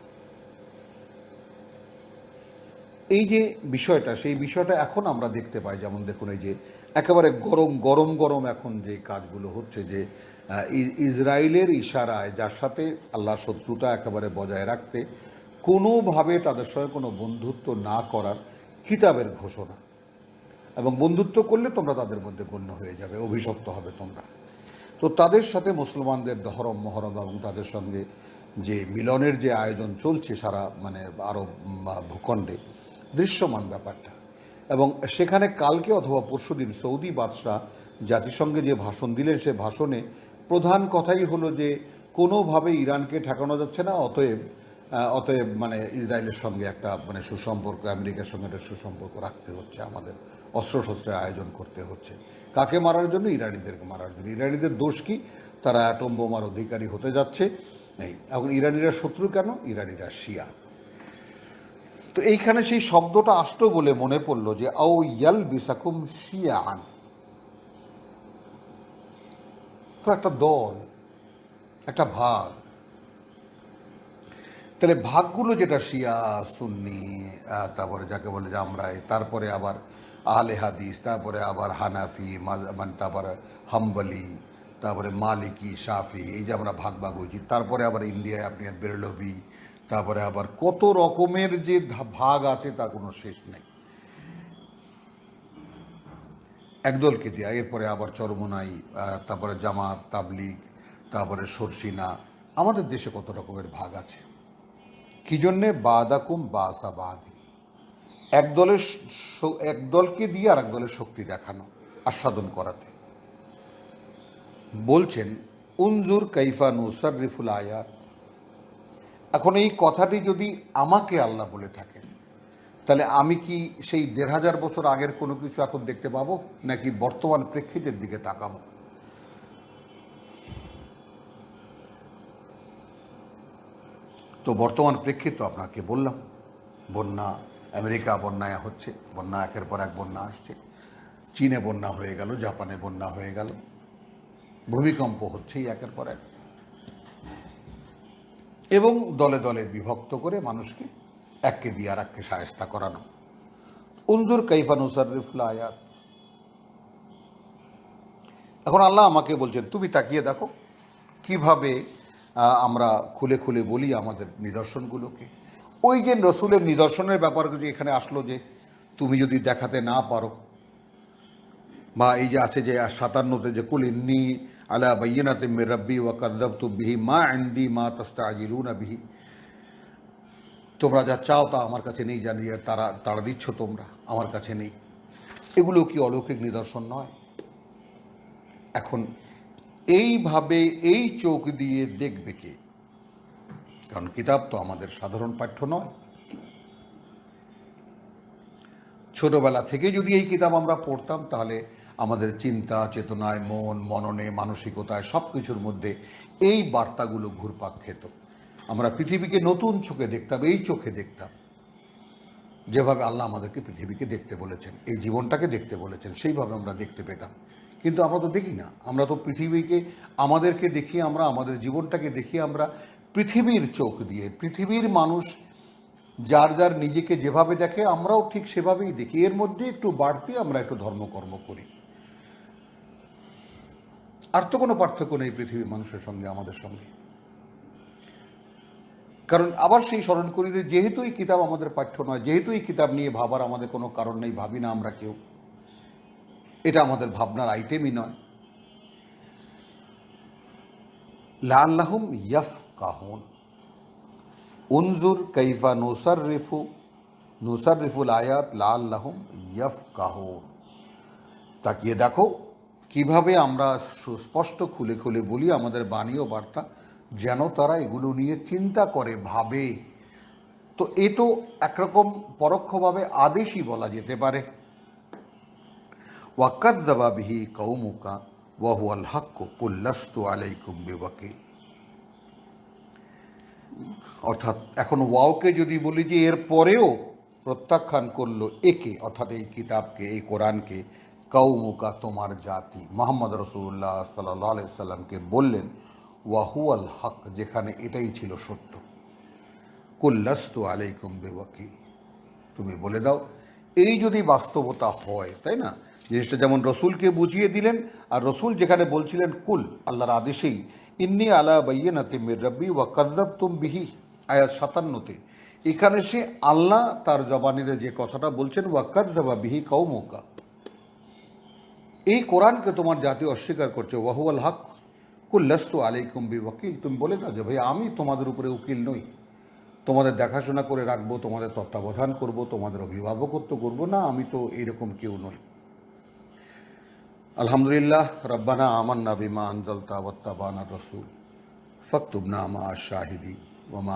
এই যে বিষয়টা, সেই বিষয়টা এখন আমরা দেখতে পাই। যেমন দেখুন, এই যে একেবারে গরম এখন যে কাজগুলো হচ্ছে, যে ইসরায়েলের ইশারায় যার সাথে আল্লাহ শত্রুতা একেবারে বজায় রাখতে কোনোভাবে তাদের সঙ্গে কোনো বন্ধুত্ব না করার কিতাবের ঘোষণা, এবং বন্ধুত্ব করলে তোমরা তাদের মধ্যে গণ্য হয়ে যাবে, অভিশপ্ত হবে তোমরা। তো তাদের সাথে মুসলমানদের দহরম মহরম এবং তাদের সঙ্গে যে মিলনের যে আয়োজন চলছে সারা আরব ভূখণ্ডে, দৃশ্যমান ব্যাপারটা। এবং সেখানে কালকে অথবা পরশুদিন সৌদি বাদশাহ জাতিসংঘে যে ভাষণ দিলেন, সে ভাষণে প্রধান কথাই হলো যে কোনোভাবে ইরানকে ঠেকানো যাচ্ছে না, অতএব ইসরায়েলের সঙ্গে একটা সুসম্পর্ক, আমেরিকার সঙ্গে একটা সুসম্পর্ক রাখতে হচ্ছে, আমাদের অস্ত্রশস্ত্রের আয়োজন করতে হচ্ছে। কাকে মারার জন্য? ইরানিদেরকে মারার জন্য। ইরানিদের দোষ কি? তারা অ্যাটম বোমার অধিকারী হতে যাচ্ছে। এই এখন ইরানিরা শত্রু কেন? ইরানিরা শিয়া। তো এইখানে সেই শব্দটা আসতো বলে মনে পড়ল যে আও ইয়াল বিসাকুম শিয়ান, তো একটা দল, একটা ভাগ। তাহলে ভাগগুলো যেটা শিয়া, সুন্নি, তারপরে যাকে বলে যে আমরা, তারপরে আবার আহলে হাদিস, তারপরে আবার হানাফি, তারপরে হাম্বলি, তারপরে মালিকি, শাফি, এই যে আমরা ভাগ হয়েছি। তারপরে আবার ইন্ডিয়ায় আপনি বেরলভি, তারপরে আবার কত রকমের যে ভাগ আছে তার কোনো শেষ নেই একদলকে দিয়া। এরপরে আবার চরমোনাই, তারপরে জামাত, তাবলিগ, তারপরে সরসিনা। আমাদের দেশে কত রকমের ভাগ আছে। কি জন্যে? বাদাকুম বাসা বাদি, একদলকে দিয়ে আর এক দলের শক্তি দেখানো, আস্বাদন করাতে। বলছেন উনজুর কাইফা নুসাররিফুল আয়াত। এখন এই কথাটি যদি আমাকে আল্লাহ বলে থাকেন, তাহলে আমি কি সেই ১,৫০০ বছর আগের কোনো কিছু এখন দেখতে পাবো, নাকি বর্তমান প্রেক্ষিতের দিকে তাকাবো? তো বর্তমান প্রেক্ষিত আপনাকে বললাম, বন্যা, আমেরিকা বন্যায় হচ্ছে, বন্যা একের পর এক বন্যা আসছে, চীনে বন্যা হয়ে গেল, জাপানে বন্যা হয়ে গেল, ভূমিকম্প হচ্ছেই একের পর এক, এবং দলে দলে বিভক্ত করে মানুষকে এককে দিয়ে আর এককে শায়েস্তা করানো। উনজুর কাইফা নুসাররিফুল আয়াত। এখন আল্লাহ আমাকে বলছেন তুমি তাকিয়ে দেখো কিভাবে আমরা খুলে খুলে বলি আমাদের নিদর্শনগুলোকে। ওই যে রসুলের নিদর্শনের ব্যাপারগুলো এখানে আসলো, যে তুমি যদি দেখাতে না পারো, বা এই যে আছে যে ৫৭তে যে কুল ইন্নী আলা বাইয়িনাতিম মির রাব্বি ওয়া কাযযাবতু বিহি মা ইনদি মা তাস্তাজিলুনা বিহি, তোমরা যা চাও তা আমার কাছে নেই, জানিয়ে তারা দিচ্ছ তোমরা, আমার কাছে নেই। এগুলো কি অলৌকিক নিদর্শন নয়? এখন এইভাবে এই চোখ দিয়ে দেখবে কে? কারণ কিতাব তো আমাদের সাধারণ পাঠ্য নয়। ছোটবেলা থেকে যদি এই কিতাব আমরা পড়তাম, তাহলে আমাদের চিন্তা চেতনায়, মননে, মানসিকতায়, সব কিছুর মধ্যে এই বার্তাগুলো ঘুরপাক খেত। আমরা পৃথিবীকে নতুন চোখে দেখতাম, এই চোখে দেখতাম, যেভাবে আল্লাহ আমাদেরকে পৃথিবীকে দেখতে বলেছেন, এই জীবনটাকে দেখতে বলেছেন, সেইভাবে আমরা দেখতে পেতাম। কিন্তু আমরা তো দেখি না। আমরা তো পৃথিবীকে, আমাদেরকে দেখি, আমরা আমাদের জীবনটাকে দেখি আমরা পৃথিবীর চোখ দিয়ে। পৃথিবীর মানুষ যার যার নিজেকে যেভাবে দেখে, আমরাও ঠিক সেভাবেই দেখি। এর মধ্যে একটু বাড়তি আমরা একটু ধর্মকর্ম করি, আর তো কোনো পার্থক্য নেই পৃথিবীর মানুষের সঙ্গে আমাদের সঙ্গে। কারণ আবার সেই স্মরণ করি যে যেহেতু এই কিতাব আমাদের পাঠ্য নয়, যেহেতু এই কিতাব নিয়ে ভাবার আমাদের কোনো কারণ নেই, ভাবি না আমরা কেউ, এটা আমাদের ভাবনার আইটেমই নয়। লাআল্লাহুম ইয়াফকাহুন, উনজুর কাইফা নুসাররিফুল আয়াত লাআল্লাহুম ইয়াফকাহুন। তাকিয়ে দেখো কিভাবে আমরা সুস্পষ্ট খুলে খুলে বলি আমাদের বাণী ও বার্তা, যেন তারা এগুলো নিয়ে চিন্তা করে, ভাবে। তো এ তো একরকম পরোক্ষভাবে আদেশই বলা যেতে পারে। ওয়াকাযযাবা বিহি কওমুকা ওয়া হুয়াল হাক্কু কুল লাস্তু আলাইকুম বিওয়াকিল। অর্থাৎ এখন ওয়াওকে যদি বলি যে এর পরেও প্রত্যাখ্যান করলো একে, অর্থাৎ এই কিতাবকে, এই কোরআনকে, কওমুকা তোমার জাতি, মোহাম্মদ রসুল্লাহ সাল্লাল্লাহু আলাইহি সাল্লামকে বললেন ওয়াহুয়াল হক, যেখানে এটাই ছিল সত্য। কুল লাস্তু আলাইকুম বিওয়াকিল, তুমি বলে দাও এই যদি বাস্তবতা হয়, তাই না, জিনিসটা যেমন রসুলকে বুঝিয়ে দিলেন, আর রসুল যেখানে বলছিলেন কুল, আল্লাহর আদেশেই, ইন্নি আলা বাইয়িনাতিম মির রাব্বি ওয়া কাযযাবতুম বিহি, আয়াত 57-তে, এখানে সে আল্লাহ তার জবানিতে যে কথাটা বলছেন ওয়া কাযযাবা বিহি কওমুকা, এই কোরআনকে তোমার জাতি অস্বীকার করছে, ওয়াহুয়াল হক কুল লাস্তু আলাইকুম বিওয়াকিল, তুমি বলে দাও যে ভাই আমি তোমাদের উপরে উকিল নই, তোমাদের দেখাশোনা করে রাখবো, তোমাদের তত্ত্বাবধান করব, তোমাদের অভিভাবকত্ব করব না, আমি তো এইরকম কেউ নই। আলহামদুলিল্লাহ, রব্বানা আমান্না বিমা আনজালতা ওয়াত্তাবানা রাসূল ফাকতুবনা মা আশ-শাহিদিন ওয়া মা